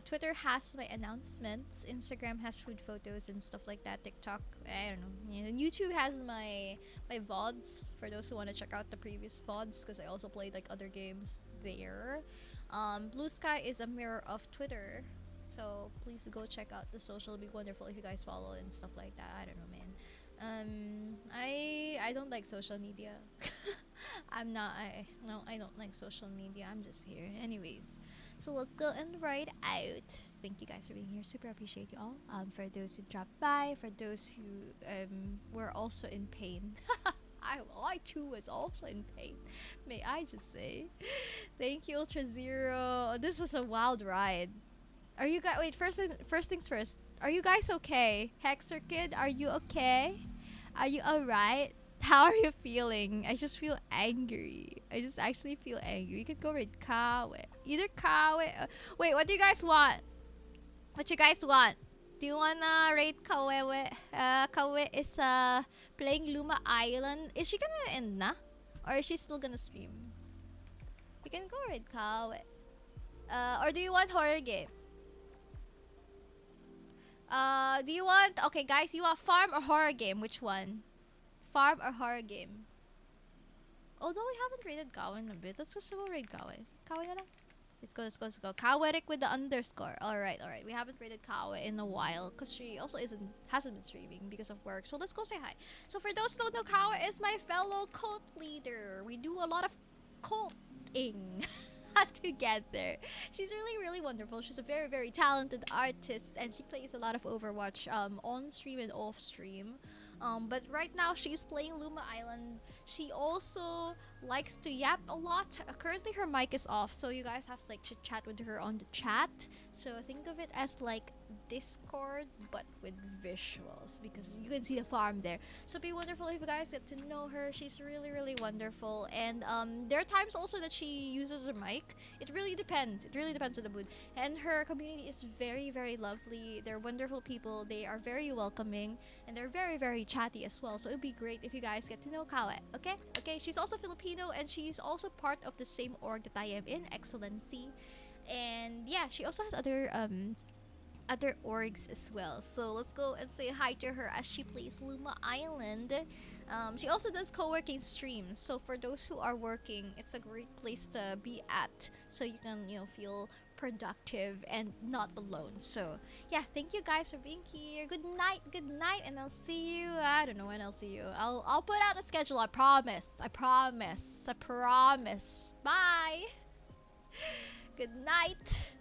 Speaker 1: Twitter has my announcements. Instagram has food photos and stuff like that. TikTok, I don't know. Yeah, and YouTube has my VODs for those who want to check out the previous VODs because I also played like other games there. Blue Sky is a mirror of Twitter, so please go check out the social. It'll be wonderful if you guys follow and stuff like that. I don't know, man. I don't like social media. I'm not. I no. I don't like social media. I'm just here. Anyways, so let's go and ride out. Thank you guys for being here. Super appreciate you all. For those who dropped by, for those who were also in pain. I too was also in pain. May I just say, thank you Ultra Zero. This was a wild ride. Are you guys? Wait. First things first. Are you guys okay? Hexer Kid, are you okay? Are you alright? How are you feeling? I just feel angry. I just actually feel angry. You could go with Kawe. Either Kawe. Wait, what do you guys want? What you guys want? Do you wanna rate Kawe? Kawe is playing Luma Island. Is she gonna end na? Or is she still gonna stream? We can go with Kawe. Or do you want horror game? Do you want... Okay, guys, you want farm or horror game? Which one? Farm or horror game? Although we haven't rated Kawe in a bit. Let's just go rate Kawe. Kawe na lang. Let's go. Kawerik with the underscore. Alright. We haven't rated Kawe in a while because she also hasn't been streaming because of work. So let's go say hi. So for those who don't know, Kawe is my fellow cult leader. We do a lot of culting together. She's really wonderful. She's a very talented artist and she plays a lot of Overwatch on stream and off stream. But right now she's playing Luma Island. She also likes to yap a lot. Currently her mic is off, so you guys have to like chit chat with her on the chat. So think of it as like Discord but with visuals because you can see the farm there. So it'd be wonderful if you guys get to know her. She's really wonderful. And there are times also that she uses her mic. It really depends. It really depends on the mood. And her community is very lovely. They're wonderful people. They are very welcoming and they're very chatty as well. So it'd be great if you guys get to know Kawe. Okay. She's also Filipino and she's also part of the same org that I am in, XLNZ. And yeah, she also has other orgs as well. So let's go and say hi to her as she plays Luma Island. She also does co-working streams. So for those who are working, it's a great place to be at. So you can, feel productive and not alone. So yeah, thank you guys for being here. Good night, and I'll see you. I don't know when I'll see you. I'll put out a schedule. I promise. Bye. Good night.